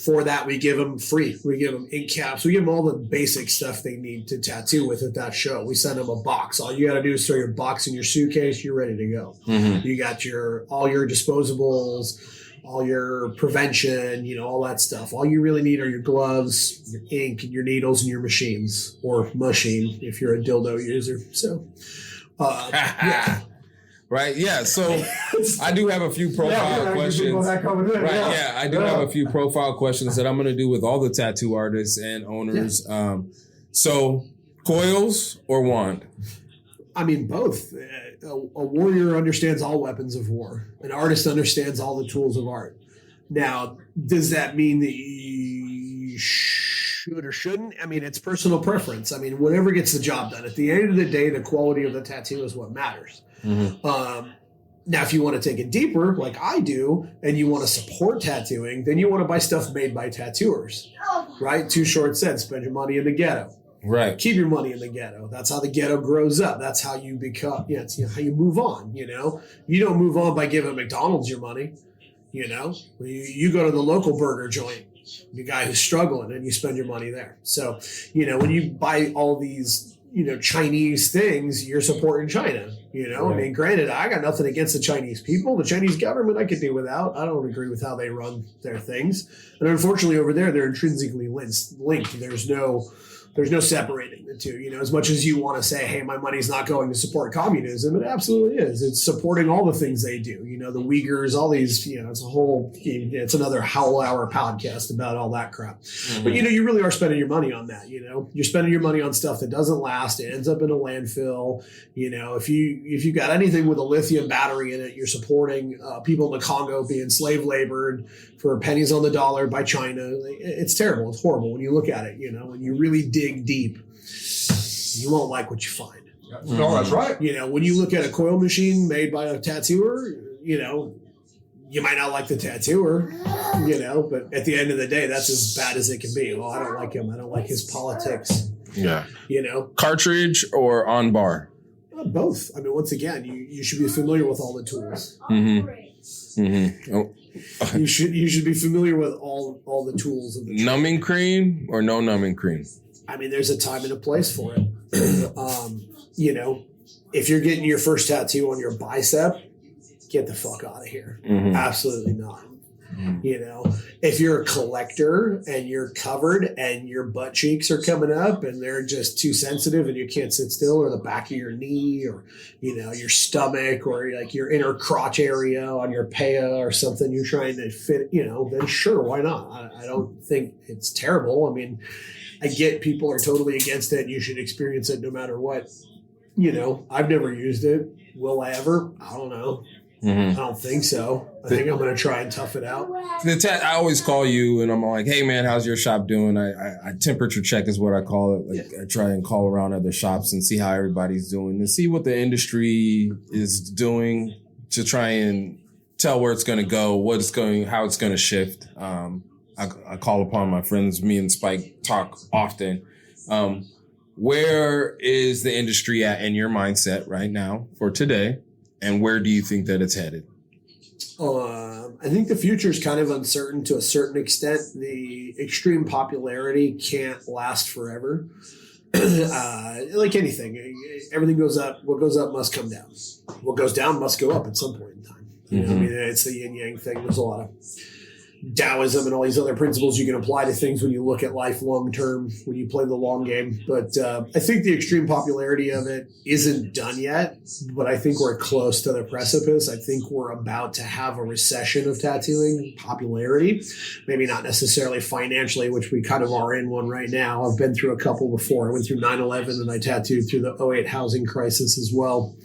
For that, we give them free. We give them ink caps. We give them all the basic stuff they need to tattoo with at that show. We send them a box. All you got to do is throw your box in your suitcase. You're ready to go. You got all your disposables, all your prevention, all that stuff. All you really need are your gloves, your ink, your needles, and your machines, or machine if you're a dildo user. So, yeah. Right. Yeah. So I do have a few profile questions. I do have a few profile questions that I'm going to do with all the tattoo artists and owners. Yeah. So coils or wand? I mean, both. A warrior understands all weapons of war. An artist understands all the tools of art. Now, does that mean that you should or shouldn't? I mean, it's personal preference. I mean, whatever gets the job done. At the end of the day, the quality of the tattoo is what matters. Now, if you want to take it deeper, like I do, and you want to support tattooing, then you want to buy stuff made by tattooers, right? Too short said, spend your money in the ghetto. Right. Keep your money in the ghetto. That's how the ghetto grows up. That's how you become, it's how you move on, You don't move on by giving McDonald's your money, You go to the local burger joint, the guy who's struggling, and you spend your money there. So, when you buy all these, Chinese things, you're supporting China, Right. I mean, granted, I got nothing against the Chinese people. The Chinese government I could do without. I don't agree with how they run their things. And unfortunately over there, they're intrinsically linked. There's no separating the two. As much as you want to say, hey, my money's not going to support communism, it absolutely is. It's supporting all the things they do. The Uyghurs, all these, it's another whole hour podcast about all that crap. But, you really are spending your money on that. You're spending your money on stuff that doesn't last. It ends up in a landfill. If you got anything with a lithium battery in it, you're supporting people in the Congo being slave labored for pennies on the dollar by China. It's terrible. It's horrible when you look at it, when you really dig deep, you won't like what you find. No, that's right. When you look at a coil machine made by a tattooer, you might not like the tattooer, but at the end of the day, that's as bad as it can be. Oh, I don't like him. I don't like his politics. Yeah. Cartridge or on bar? Both. I mean, once again, you should be familiar with all the tools. You should be familiar with all the tools of the trade. Numbing cream or no numbing cream? I mean, there's a time and a place for it. If you're getting your first tattoo on your bicep, get the fuck out of here. Absolutely not. If you're a collector and you're covered and your butt cheeks are coming up and they're just too sensitive and you can't sit still, or the back of your knee, or your stomach, or like your inner crotch area on your paya or something you're trying to fit, then sure, why not? I don't think it's terrible. I mean, I get people are totally against it. You should experience it no matter what. I've never used it. Will I ever? I don't know. I don't think so. I think I'm going to try and tough it out. I always call you and I'm like, hey man, how's your shop doing? I temperature check is what I call it. Like I try and call around other shops and see how everybody's doing and see what the industry is doing to try and tell where it's going to go, how it's going to shift. I call upon my friends. Me and Spike talk often. Where is the industry at in your mindset right now for today? And where do you think that it's headed? I think the future is kind of uncertain to a certain extent. The extreme popularity can't last forever. Like anything, everything goes up. What goes up must come down. What goes down must go up at some point in time. I mean, it's the yin yang thing. There's a lot of Taoism and all these other principles you can apply to things when you look at life long term, when you play the long game. But I think the extreme popularity of it isn't done yet, but I think we're close to the precipice. I think we're about to have a recession of tattooing popularity, maybe not necessarily financially, which we kind of are in one right now. I've been through a couple before. I went through 9/11 and I tattooed through the 2008 housing crisis as well.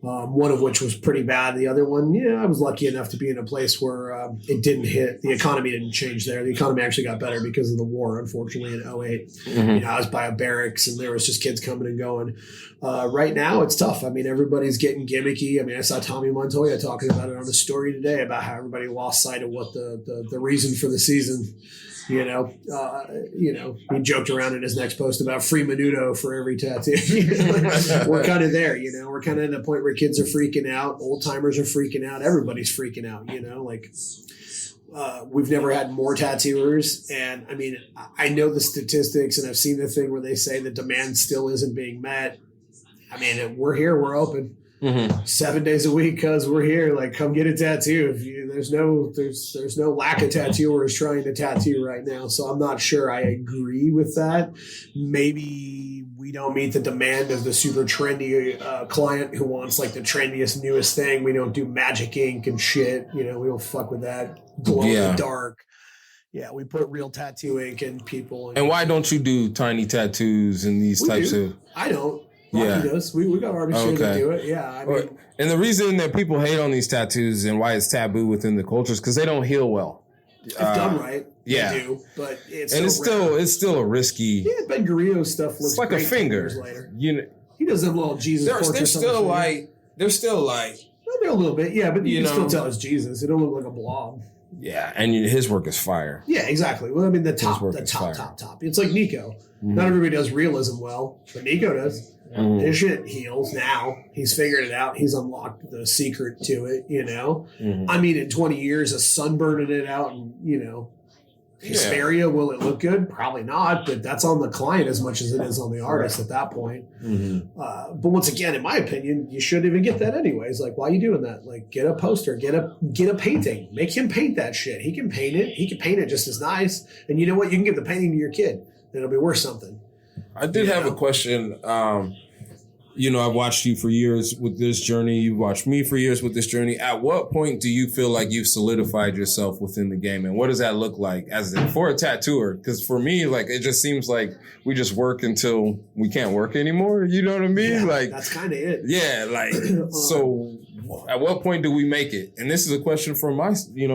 one of which was pretty bad. The other one, I was lucky enough to be in a place where it didn't hit. The economy didn't change there. The economy actually got better because of the war, unfortunately, in 08. Mm-hmm. I was by a barracks and there was just kids coming and going. Right now, it's tough. I mean, everybody's getting gimmicky. I mean, I saw Tommy Montoya talking about it on a story today about how everybody lost sight of what the reason for the season. He joked around in his next post about free menudo for every tattoo. We're kind of there, we're kind of at a point where kids are freaking out. Old timers are freaking out. Everybody's freaking out, we've never had more tattooers. And I mean, I know the statistics and I've seen the thing where they say the demand still isn't being met. I mean, we're here, we're open. Mm-hmm. 7 days a week because we're here. Like, come get a tattoo. There's no lack of tattooers trying to tattoo right now. So I'm not sure I agree with that. Maybe we don't meet the demand of the super trendy client who wants like the trendiest, newest thing. We don't do magic ink and shit. We don't fuck with that. Glow in the dark. Yeah, we put real tattoo ink in people. And why don't you do tiny tattoos and these types of? I don't. He does. We got artists that do it. Yeah. I mean, and the reason that people hate on these tattoos and why it's taboo within the culture is because they don't heal well. If done right, they do. But it's still a risky. Yeah, Ben Grillo's stuff looks like great a finger. Later. He does have little Jesus. They're still like. They're a little bit, yeah, but you can still tell it's Jesus. It don't look like a blob. Yeah, and his work is fire. Yeah, exactly. Well, I mean, the top. It's like Nico. Mm-hmm. Not everybody does realism well, but Nico does. Mm-hmm. His shit heals now. He's figured it out. He's unlocked the secret to it, Mm-hmm. I mean, in 20 years of sunburning it out and, hysteria, will it look good? Probably not, but that's on the client as much as it is on the artist at that point. Mm-hmm. But once again, in my opinion, you shouldn't even get that anyways. Like, why are you doing that? Like, get a poster, get a painting. Make him paint that shit. He can paint it. He can paint it just as nice. And you know what? You can give the painting to your kid. It'll be worth something. I did have a question. I've watched you for years with this journey. You watched me for years with this journey. At what point do you feel like you've solidified yourself within the game? And what does that look like for a tattooer? Because for me, like, it just seems like we just work until we can't work anymore. You know what I mean? Yeah, like, that's kind of it. Yeah. Like, so at what point do we make it? And this is a question for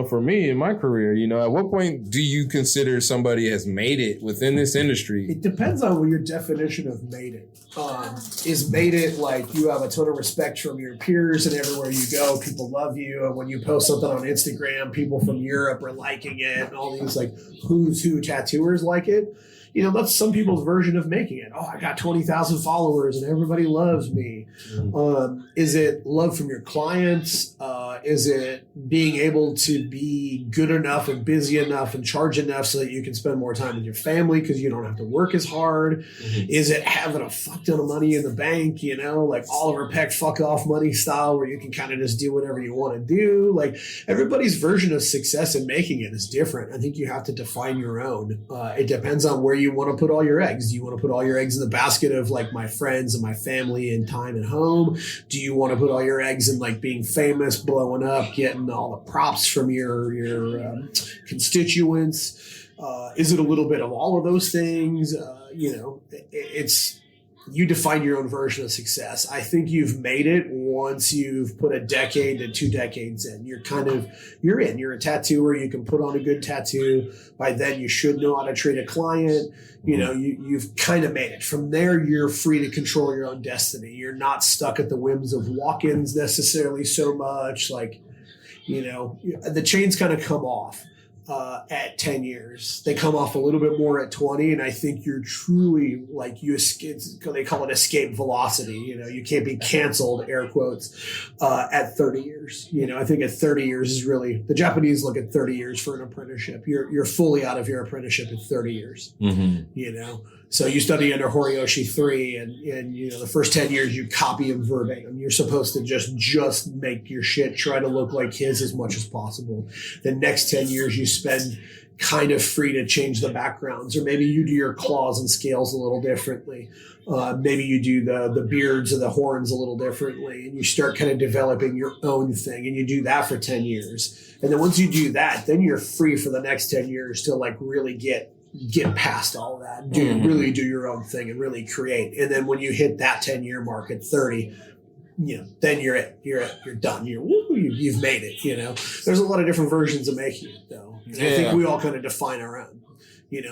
for me in my career, at what point do you consider somebody has made it within this industry? It depends on your definition of made it. Is made it like you have a ton of respect from your peers and everywhere you go, people love you. And when you post something on Instagram, people from Europe are liking it and all these like who's who tattooers like it. That's some people's version of making it. Oh, I got 20,000 followers and everybody loves me. Is it love from your clients? Is it being able to be good enough and busy enough and charge enough so that you can spend more time with your family because you don't have to work as hard? Mm-hmm. Is it having a fuck ton of money in the bank, like Oliver Peck fuck off money style where you can kind of just do whatever you want to do? Like, everybody's version of success in making it is different. I think you have to define your own. It depends on where you want to put all your eggs. Do you want to put all your eggs in the basket of like my friends and my family and time at home? Do you want to put all your eggs in like being famous, blowing up, getting all the props from your constituents? Is it a little bit of all of those things? You define your own version of success. I think you've made it once you've put a decade to 2 decades in. You're in. You're a tattooer. You can put on a good tattoo. By then, you should know how to treat a client. You've kind of made it. From there, you're free to control your own destiny. You're not stuck at the whims of walk-ins necessarily so much. Like, the chains kind of come off. At 10 years. They come off a little bit more at 20, and I think you're truly like they call it escape velocity. You can't be canceled, air quotes, at 30 years. I think at 30 years is really, the Japanese look at 30 years for an apprenticeship. You're fully out of your apprenticeship at 30 years. Mm-hmm. So you study under Horiyoshi 3 and the first 10 years you copy him verbatim. You're supposed to just make your shit, try to look like his as much as possible. The next 10 years you spend kind of free to change the backgrounds, or maybe you do your claws and scales a little differently. Maybe you do the beards or the horns a little differently, and you start kind of developing your own thing, and you do that for 10 years. And then once you do that, then you're free for the next 10 years to like really get past all of that, really do your own thing and really create. And then when you hit that 10-year mark at 30, then you're it. You're done. You've made it. There's a lot of different versions of making it, though. And I think we all kind of define our own.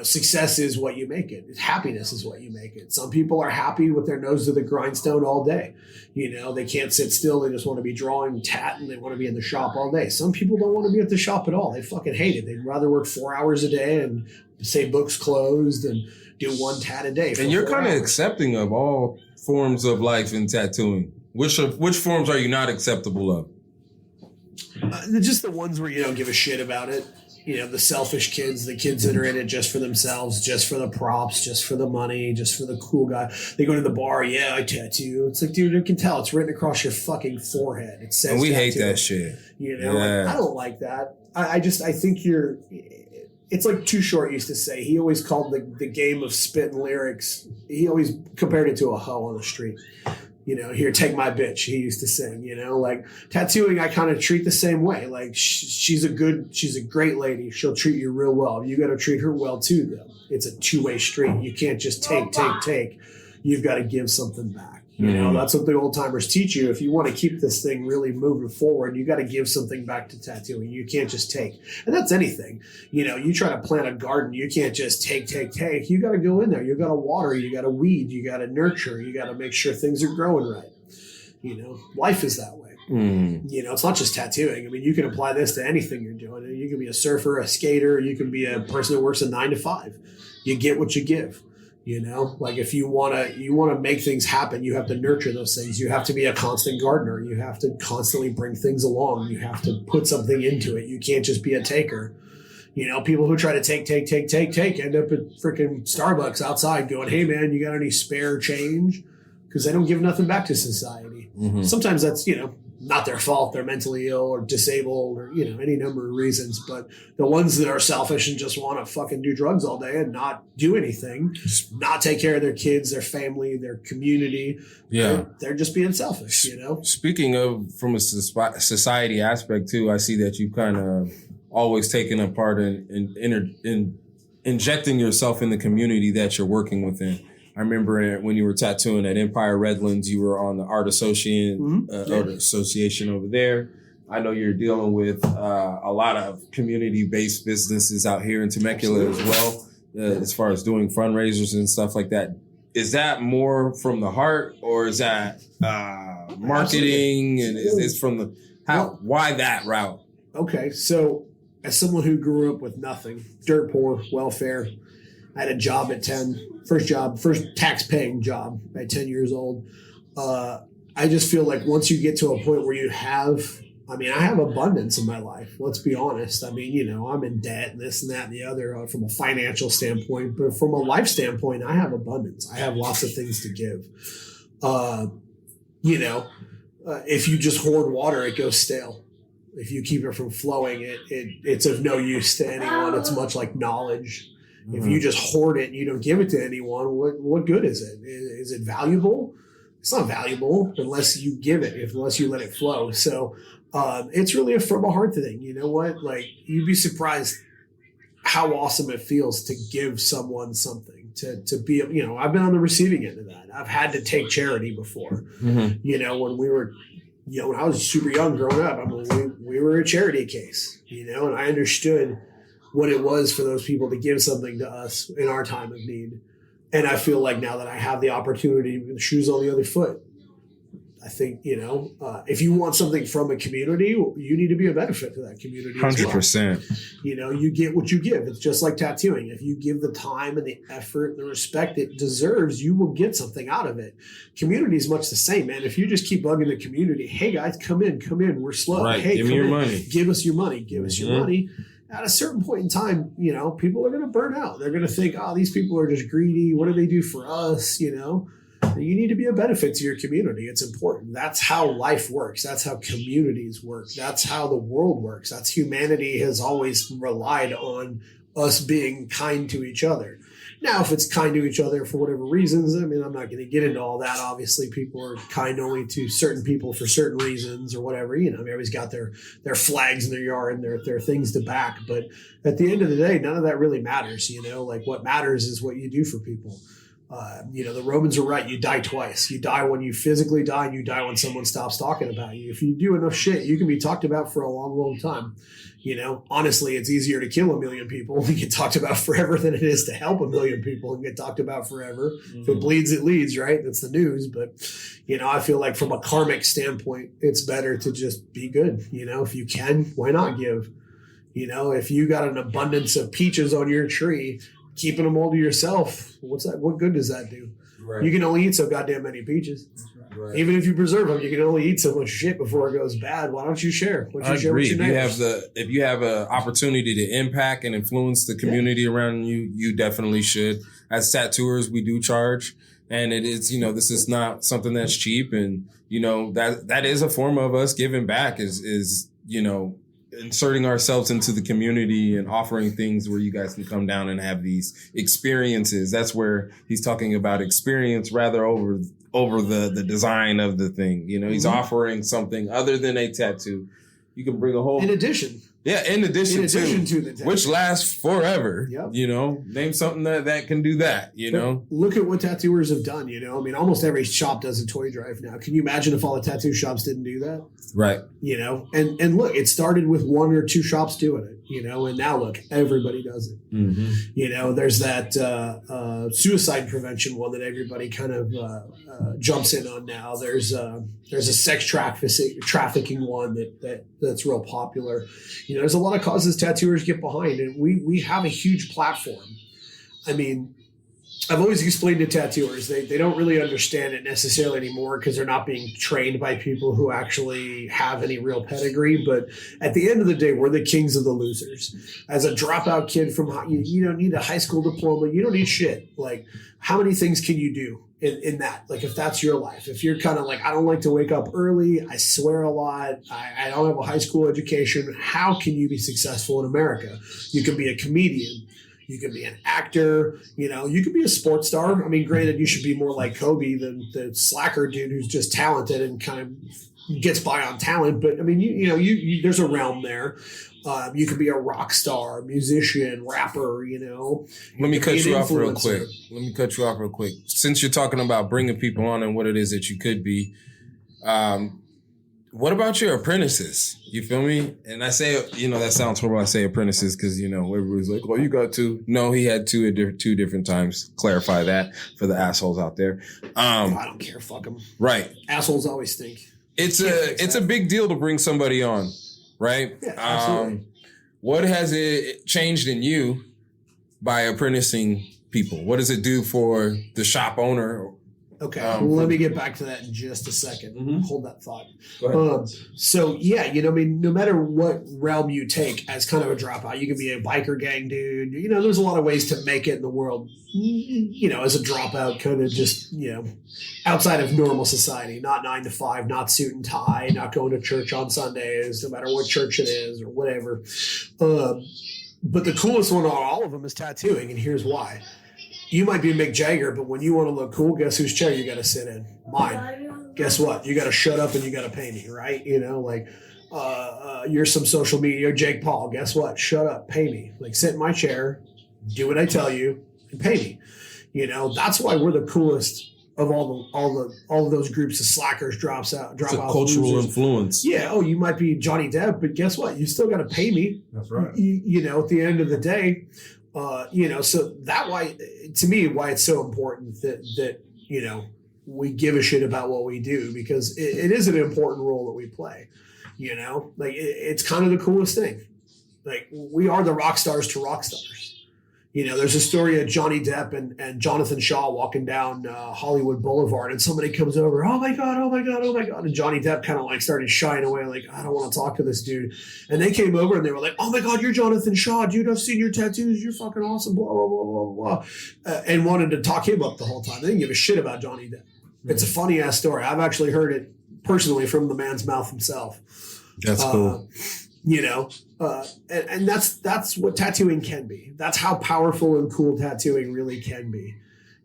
Success is what you make it. Happiness is what you make it. Some people are happy with their nose to the grindstone all day. They can't sit still. They just want to be drawing tat and they want to be in the shop all day. Some people don't want to be at the shop at all. They fucking hate it. They'd rather work 4 hours a day and say books closed and do one tat a day. And you're kind of accepting of all forms of life in tattooing. Which forms are you not acceptable of? Just the ones where you don't give a shit about it. The selfish kids, the kids that are in it just for themselves, just for the props, just for the money, just for the cool guy. They go to the bar, I tattoo. It's like, dude, you can tell. It's written across your fucking forehead. It says and we tattoo. hate that shit. I don't like that. I think it's like Too Short used to say. He always called the game of spitting lyrics, he always compared it to a hoe on the street. Here, take my bitch, he used to sing, like tattooing, I kind of treat the same way. Like she's a great lady. She'll treat you real well. You got to treat her well too, though. It's a two-way street. You can't just take. You've got to give something back. That's what the old timers teach you. If you want to keep this thing really moving forward, you got to give something back to tattooing. You can't just take. And that's anything. You try to plant a garden, you can't just take. You got to go in there. You got to water, you got to weed, you got to nurture, you got to make sure things are growing right. Life is that way. It's not just tattooing. I mean, you can apply this to anything you're doing. You can be a surfer, a skater, you can be a person that works a 9 to 5. You get what you give. Like if you want to make things happen, you have to nurture those things. You have to be a constant gardener. You have to constantly bring things along. You have to put something into it. You can't just be a taker. People who try to take end up at freaking Starbucks outside going, hey man, you got any spare change? Because they don't give nothing back to society. Sometimes that's, not their fault. They're mentally ill or disabled or, any number of reasons. But the ones that are selfish and just want to fucking do drugs all day and not do anything, not take care of their kids, their family, their community. Yeah. They're just being selfish, Speaking of from a society aspect too, I see that you've kind of always taken a part in injecting yourself in the community that you're working within. I remember when you were tattooing at Empire Redlands, you were on the Art Association over there. I know you're dealing with a lot of community-based businesses out here in Temecula as well, as far as doing fundraisers and stuff like that. Is that more from the heart, or is that marketing? And is from the why that route? Okay, so as someone who grew up with nothing, dirt poor, welfare, I had a job at 10. First tax-paying job at 10 years old. I just feel like once you get to a point where I have abundance in my life. Let's be honest. I'm in debt and this and that and the other from a financial standpoint. But from a life standpoint, I have abundance. I have lots of things to give. If you just hoard water, it goes stale. If you keep it from flowing, it's of no use to anyone. It's much like knowledge. If you just hoard it and you don't give it to anyone, what good is it? Is it valuable? It's not valuable unless you give it, unless you let it flow. So it's really from a heart thing. You know what? Like, you'd be surprised how awesome it feels to give someone something, to be, I've been on the receiving end of that. I've had to take charity before. When we were, when I was super young growing up, we were a charity case, and I understood what it was for those people to give something to us in our time of need. And I feel like now that I have the opportunity, the shoes on the other foot, I think, if you want something from a community, you need to be a benefit to that community. 100%. You get what you give. It's just like tattooing. If you give the time and the effort and the respect it deserves, you will get something out of it. Community is much the same, man. If you just keep bugging the community, hey guys, come in. We're slow. Right. Hey, give me your money. Give us your money. Give us your money. At a certain point in time, people are going to burn out. They're going to think, oh, these people are just greedy. What do they do for us? You need to be a benefit to your community. It's important. That's how life works. That's how communities work. That's how the world works. That's humanity has always relied on us being kind to each other. Now, if it's kind to each other for whatever reasons, I'm not going to get into all that. Obviously, people are kind only to certain people for certain reasons or whatever. Everybody's got their flags in their yard and their things to back. But at the end of the day, none of that really matters. Like, what matters is what you do for people. The Romans are right. You die twice. You die when you physically die, and you die when someone stops talking about you. If you do enough shit, you can be talked about for a long, long time. Honestly, it's easier to kill 1 million people and get talked about forever than it is to help 1 million people and get talked about forever. Mm-hmm. If it bleeds, it leads, right? That's the news. But, I feel like from a karmic standpoint, it's better to just be good. If you can, why not give? If you got an abundance of peaches on your tree, keeping them all to yourself, what's that? What good does that do? Right. You can only eat so goddamn many peaches. Right. Even if you preserve them, you can only eat so much shit before it goes bad. Why don't you share? Why don't you share agree. If you have an opportunity to impact and influence the community around you, you definitely should. As tattooers, we do charge, and it is, this is not something that's cheap, and that is a form of us giving back. Is inserting ourselves into the community and offering things where you guys can come down and have these experiences. That's where he's talking about experience rather over the design of the thing. He's offering something other than a tattoo. You can bring a whole... In addition to the tattoo. Which lasts forever. Yep. Name something that can do that, Look at what tattooers have done, almost every shop does a toy drive now. Can you imagine if all the tattoo shops didn't do that? Right. And look, it started with 1 or 2 shops doing it, and now look, everybody does it. Mm-hmm. There's that suicide prevention one that everybody kind of jumps in on now. There's a sex trafficking one that's real popular. There's a lot of causes tattooers get behind, and we have a huge platform. I've always explained to tattooers, they don't really understand it necessarily anymore because they're not being trained by people who actually have any real pedigree. But at the end of the day, we're the kings of the losers. As a dropout kid from, you don't need a high school diploma. You don't need shit. Like, how many things can you do in that? Like, if that's your life, if you're kind of like, I don't like to wake up early, I swear a lot, I don't have a high school education, how can you be successful in America? You can be a comedian. You can be an actor, you could be a sports star. Granted, you should be more like Kobe than the slacker dude who's just talented and kind of gets by on talent. But you there's a realm there. You could be a rock star, musician, rapper, Let me cut you off real quick. Since you're talking about bringing people on and what it is that you could be, what about your apprentices? You feel me? And I say, that sounds horrible. I say apprentices because, everybody's like, oh, you got 2. No, he had 2 at 2 different times. Clarify that for the assholes out there. I don't care. Fuck them. Right. Assholes always stink. It's a big deal to bring somebody on, right? Yeah, absolutely. What has it changed in you by apprenticing people? What does it do for the shop owner? Okay, let me get back to that in just a second. Mm-hmm. Hold that thought. Go ahead. No matter what realm you take as kind of a dropout, you can be a biker gang dude. There's a lot of ways to make it in the world, as a dropout, kind of just, outside of normal society, not 9 to 5, not suit and tie, not going to church on Sundays, no matter what church it is or whatever. But the coolest one of all of them is tattooing, and here's why. You might be Mick Jagger, but when you want to look cool, guess whose chair you got to sit in? Mine. Guess what? You got to shut up and you got to pay me, right? You're some social media, Jake Paul. Guess what? Shut up, pay me. Like, sit in my chair, do what I tell you, and pay me. That's why we're the coolest of all of those groups of slackers drop out. It's a cultural losers. Influence. Yeah. Oh, you might be Johnny Depp, but guess what? You still got to pay me. That's right. At the end of the day. So that why it's so important that we give a shit about what we do, because it is an important role that we play, it's kind of the coolest thing. Like, we are the rock stars to rock stars. There's a story of Johnny Depp and Jonathan Shaw walking down Hollywood Boulevard, and somebody comes over, oh my God. And Johnny Depp kind of like started shying away, like, I don't want to talk to this dude. And they came over and they were like, oh my God, you're Jonathan Shaw, dude. I've seen your tattoos. You're fucking awesome, blah, blah, blah, blah, blah. And wanted to talk him up the whole time. They didn't give a shit about Johnny Depp. Mm-hmm. It's a funny ass story. I've actually heard it personally from the man's mouth himself. That's cool. And that's what tattooing can be. That's how powerful and cool tattooing really can be.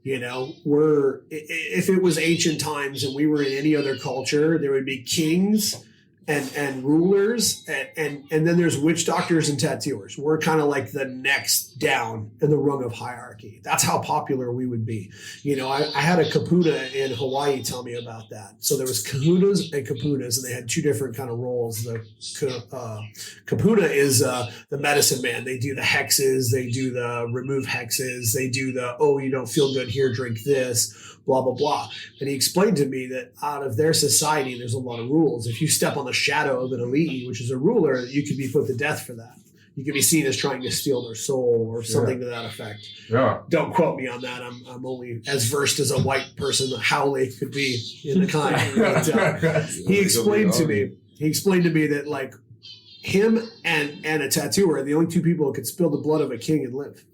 If it was ancient times and we were in any other culture, there would be kings and rulers, and then there's witch doctors and tattooers. We're kind of like the next down in the rung of hierarchy. That's how popular we would be. You know, I had a kapuna in Hawaii tell me about that. So there was kahunas and kapunas, and they had two different kind of roles. The kapuna is the medicine man. They do the hexes, they do the remove hexes, they do the, oh, you don't feel good here, drink this, blah, blah, blah. And he explained to me that out of their society, there's a lot of rules. If you step on the shadow of an elite, which is a ruler, you could be put to death for that. You could be seen as trying to steal their soul or something to that effect. Yeah. Don't quote me on that. I'm only as versed as a white person how they could be in the kind. But, he explained to me that like him and a tattooer are the only two people who could spill the blood of a king and live.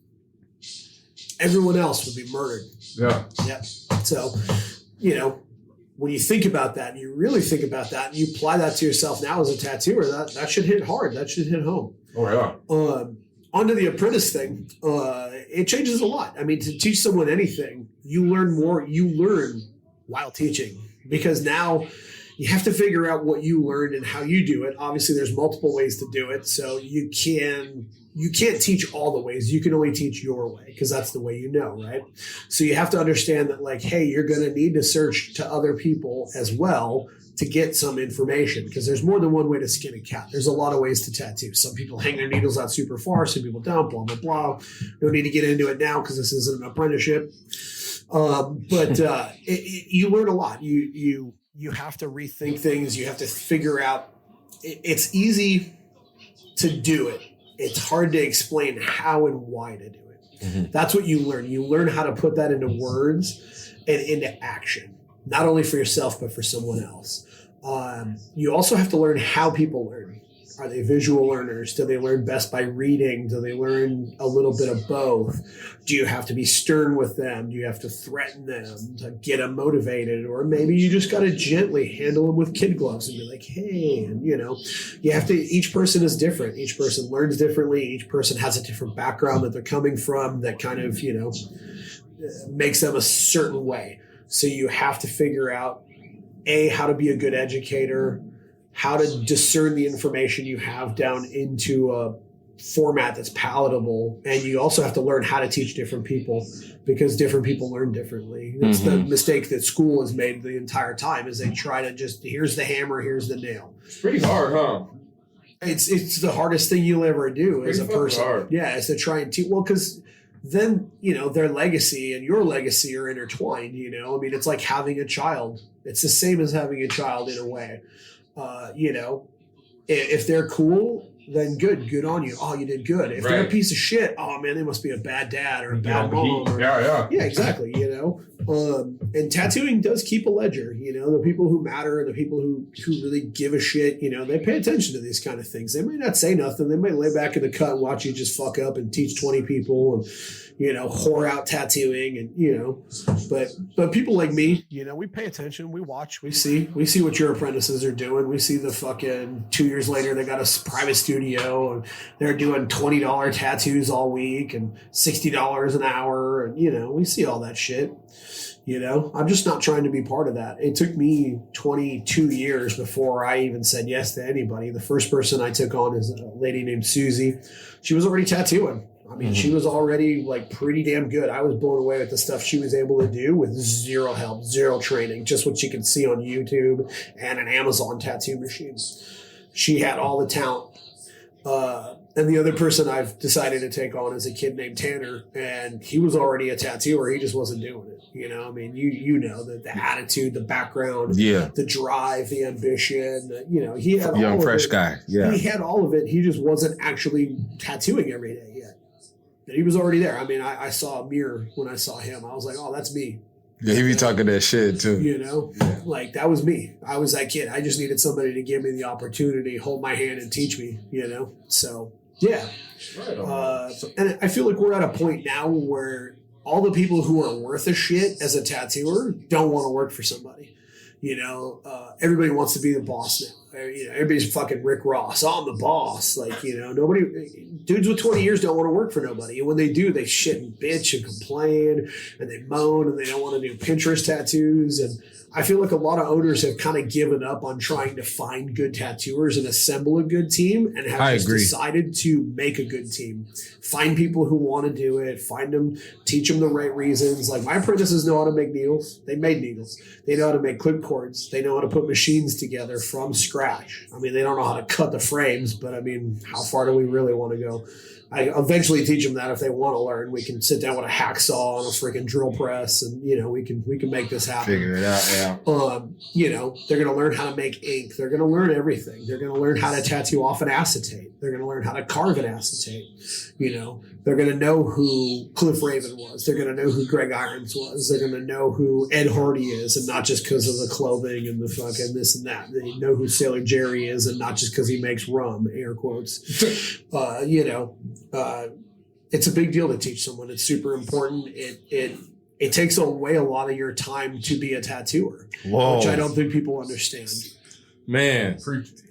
Everyone else would be murdered. Yeah. Yep. So, you know, when you think about that, and you really think about that, and you apply that to yourself now as a tattooer, that should hit hard. That should hit home. Oh, yeah. Onto the apprentice thing, it changes a lot. I mean, to teach someone anything, you learn more. You learn while teaching, because now you have to figure out what you learned and how you do it. Obviously, there's multiple ways to do it, so you can't teach all the ways. You can only teach your way because that's the way you know, right? So you have to understand that, like, hey, you're going to need to search to other people as well to get some information, because there's more than one way to skin a cat. There's a lot of ways to tattoo. Some people hang their needles out super far. Some people don't, blah, blah, blah. No need to get into it now because this isn't an apprenticeship. But you learn a lot. You have to rethink things. You have to figure out. It's easy to do it. It's hard to explain how and why to do it. Mm-hmm. That's what you learn. You learn how to put that into words and into action, not only for yourself, but for someone else. You also have to learn how people learn. Are they visual learners? Do they learn best by reading? Do they learn a little bit of both? Do you have to be stern with them? Do you have to threaten them to get them motivated? Or maybe you just got to gently handle them with kid gloves and be like, hey, and you know, you have to, each person is different. Each person learns differently. Each person has a different background that they're coming from that kind of, you know, makes them a certain way. So you have to figure out, A, how to be a good educator, how to discern the information you have down into a format that's palatable. And you also have to learn how to teach different people, because different people learn differently. That's the mistake that school has made the entire time, is they try to just, here's the hammer, here's the nail. It's pretty hard, huh? It's the hardest thing you'll ever do as a person. Hard. Yeah, is to try and teach. Well, because then, you know, their legacy and your legacy are intertwined, you know? I mean, it's like having a child. It's the same as having a child in a way. You know, if they're cool, then good on you. Oh, you did good. If they're a piece of shit, oh man, they must be a bad dad or a bad mom. Or, yeah, exactly. You know, and tattooing does keep a ledger. You know, the people who matter, the people who really give a shit, you know, they pay attention to these kind of things. They might not say nothing. They might lay back in the cut and watch you just fuck up and teach 20 people and, you know, whore out tattooing, and, you know, but people like me, you know, we pay attention, we watch, we see what your apprentices are doing. We see the fucking 2 years later, they got a private studio and they're doing $20 tattoos all week and $60 an hour. And, you know, we see all that shit. You know, I'm just not trying to be part of that. It took me 22 years before I even said yes to anybody. The first person I took on is a lady named Susie. She was already tattooing. I mean, she was already like pretty damn good. I was blown away with the stuff she was able to do with zero help, zero training, just what she could see on YouTube and an Amazon tattoo machine. She had all the talent. And the other person I've decided to take on is a kid named Tanner, and he was already a tattooer. He just wasn't doing it. You know, I mean, you know, the attitude, the background, the drive, the ambition, you know, he had all young, of fresh it. guy. Yeah. He had all of it. He just wasn't actually tattooing every day yet. But he was already there. I mean, I saw a mirror when I saw him. I was like, oh, that's me. Yeah, he be talking that shit too. You know, like that was me. I was that kid. I just needed somebody to give me the opportunity, hold my hand and teach me, you know? So, yeah. Right. And I feel like we're at a point now where all the people who are worth a shit as a tattooer don't want to work for somebody. You know, everybody wants to be the boss now. everybody's fucking Rick Ross. I'm the boss. Like, dudes with 20 years don't want to work for nobody. And when they do, they shit and bitch and complain and they moan and they don't want to do Pinterest tattoos. And I feel like a lot of owners have kind of given up on trying to find good tattooers and assemble a good team and have decided to make a good team. Find people who want to do it, find them, teach them the right reasons. Like my apprentices know how to make needles. They made needles. They know how to make clip cords. They know how to put machines together from scratch. I mean, they don't know how to cut the frames, but I mean, how far do we really want to go? I eventually teach them that if they want to learn. We can sit down with a hacksaw and a freaking drill press, and we can make this happen. Figure it out, yeah. They're going to learn how to make ink. They're going to learn everything. They're going to learn how to tattoo off an acetate. They're going to learn how to carve an acetate. They're going to know who Cliff Raven was. They're going to know who Greg Irons was. They're going to know who Ed Hardy is, and not just because of the clothing and the fucking this and that. They know who Sailor Jerry is, and not just because he makes rum, air quotes. It's a big deal to teach someone. It's super important. It takes away a lot of your time to be a tattooer, which I don't think people understand. Man,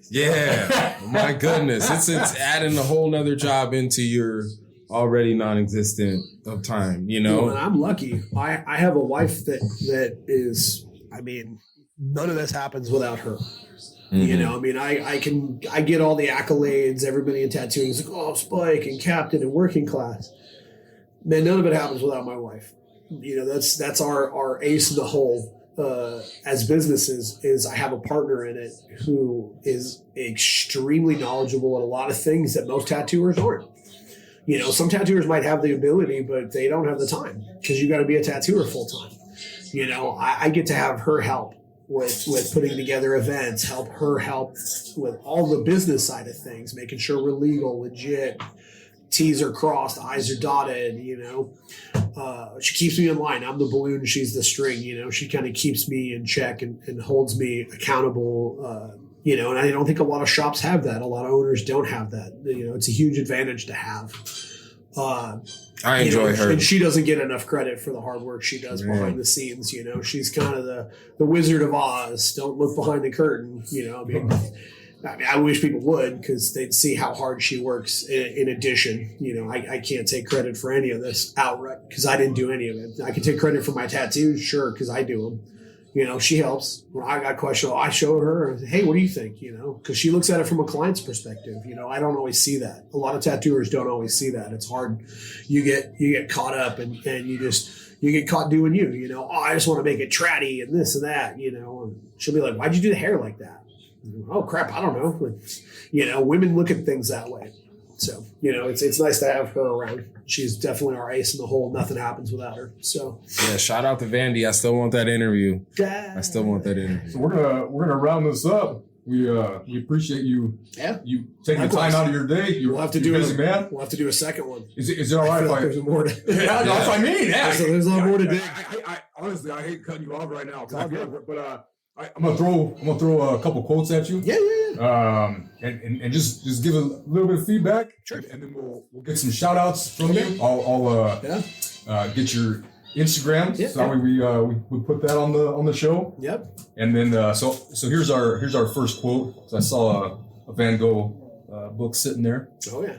yeah, my goodness, it's adding a whole nother job into your already non-existent of time. And I'm lucky. I have a wife that is. I mean, none of this happens without her. Mm-hmm. I get all the accolades. Everybody in tattooing is like, oh, Spike and Captain and Working Class. Man, none of it happens without my wife. That's our ace in the hole as businesses is I have a partner in it who is extremely knowledgeable in a lot of things that most tattooers aren't. Some tattooers might have the ability, but they don't have the time because you got to be a tattooer full time. I get to have her help with putting together events, help with all the business side of things, making sure we're legal, legit, T's are crossed, I's are dotted, she keeps me in line. I'm the balloon, she's the string, she kind of keeps me in check and holds me accountable, and I don't think a lot of shops have that. A lot of owners don't have that. It's a huge advantage to have. I enjoy her. And she doesn't get enough credit for the hard work she does behind the scenes. She's kind of the Wizard of Oz. Don't look behind the curtain. I wish people would because they'd see how hard she works. In addition, I can't take credit for any of this outright because I didn't do any of it. I can take credit for my tattoos, sure, because I do them. She helps. When I got questions, I show her, hey, what do you think? Because she looks at it from a client's perspective. I don't always see that. A lot of tattooers don't always see that. It's hard. You get caught up and you get caught doing you. I just want to make it tratty and this and that. And she'll be like, why'd you do the hair like that? Oh crap, I don't know. Women look at things that way. So, it's nice to have her around. She's definitely our ace in the hole. Nothing happens without her. So yeah, shout out to Vandy. I still want that interview. So we're gonna round this up. We appreciate you. Yeah. You taking the time out of your day. We'll have to do busy, man. We'll have to do a second one. Is it all right if there's more to that's what I mean. Yeah. There's a lot more to do. I honestly I hate cutting you off right now. But I'm gonna throw a couple quotes at you. Yeah. And just give a little bit of feedback. Sure. And then we'll get some shout outs from you. I'll get your Instagram. Yeah. So that way we put that on the show. Yep. And then so here's our first quote. So I saw a Van Gogh book sitting there. Oh yeah.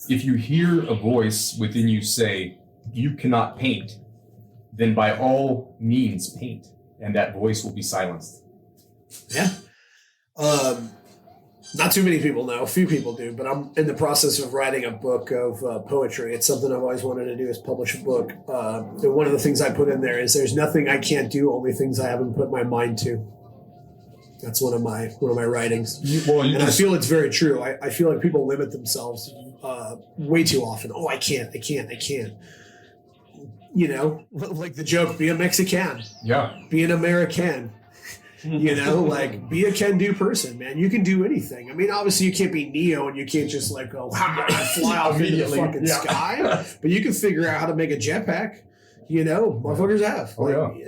If you hear a voice within you say, "You cannot paint," then by all means paint. And that voice will be silenced. Yeah. Not too many people know. A few people do, but I'm in the process of writing a book of poetry. It's something I've always wanted to do is publish a book. And one of the things I put in there is there's nothing I can't do, only things I haven't put my mind to. That's one of my writings. I feel it's very true. I feel like people limit themselves way too often. Oh, I can't. Like the joke, be a Mexican. Yeah. Be an American. Be a can-do person, man. You can do anything. I mean, obviously you can't be Neo and you can't just fly off into the fucking sky. But you can figure out how to make a jetpack. Motherfuckers have.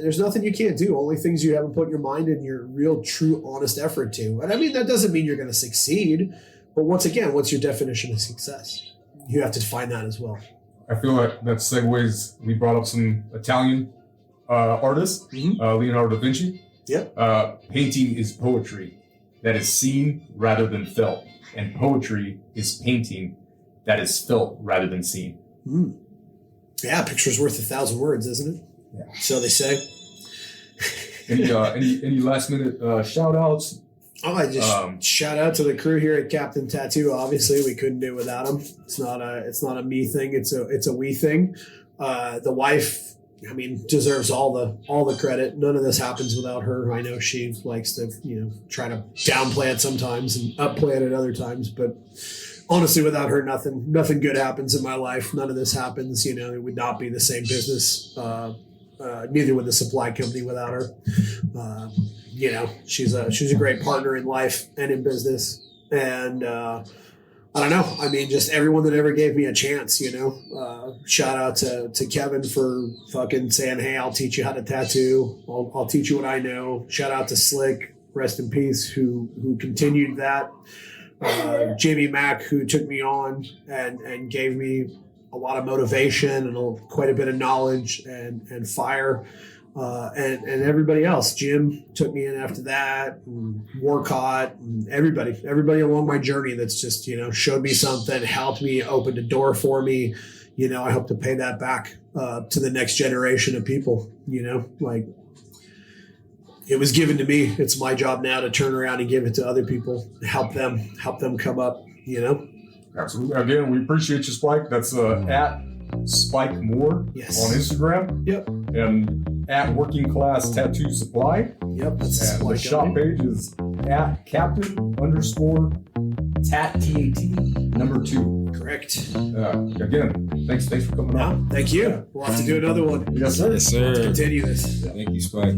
There's nothing you can't do. Only things you haven't put your mind and your real, true, honest effort to. And I mean, that doesn't mean you're going to succeed. But once again, what's your definition of success? You have to define that as well. I feel like that segues. We brought up some Italian artists, Leonardo da Vinci. Yep. Painting is poetry. that is seen rather than felt. And poetry is painting that is felt rather than seen. Mm. Yeah, a picture's worth 1,000 words, isn't it? Yeah. So they say. Any last minute shout outs? Oh, I just shout out to the crew here at Captain Tattoo. Obviously, we couldn't do it without them. It's not a me thing. It's a we thing. The wife, I mean, deserves all the credit. None of this happens without her. I know she likes to, try to downplay it sometimes and upplay it at other times. But honestly, without her, nothing good happens in my life. None of this happens. It would not be the same business. Neither would the supply company without her. She's a great partner in life and in business. And I don't know. I mean, just everyone that ever gave me a chance, shout out to Kevin for fucking saying, hey, I'll teach you how to tattoo. I'll teach you what I know. Shout out to Slick, rest in peace, who continued that. Jamie Mack, who took me on and gave me a lot of motivation and quite a bit of knowledge and fire. And everybody else. Jim took me in after that, and Warcott, and everybody along my journey that's just, showed me something, helped me, opened a door for me. I hope to pay that back to the next generation of people, like it was given to me. It's my job now to turn around and give it to other people, help them come up, Absolutely. Again, we appreciate you, Spike. That's at Spike Moore on Instagram. Yep. And at Working Class Tattoo Supply. Yep. That's and the shop page is at Captain_tat, TAT 2. Correct. Again, thanks for coming on. Thank you. We'll have to do another one. Yes, sir. Yes, sir. Let's continue this. Thank you, Spike.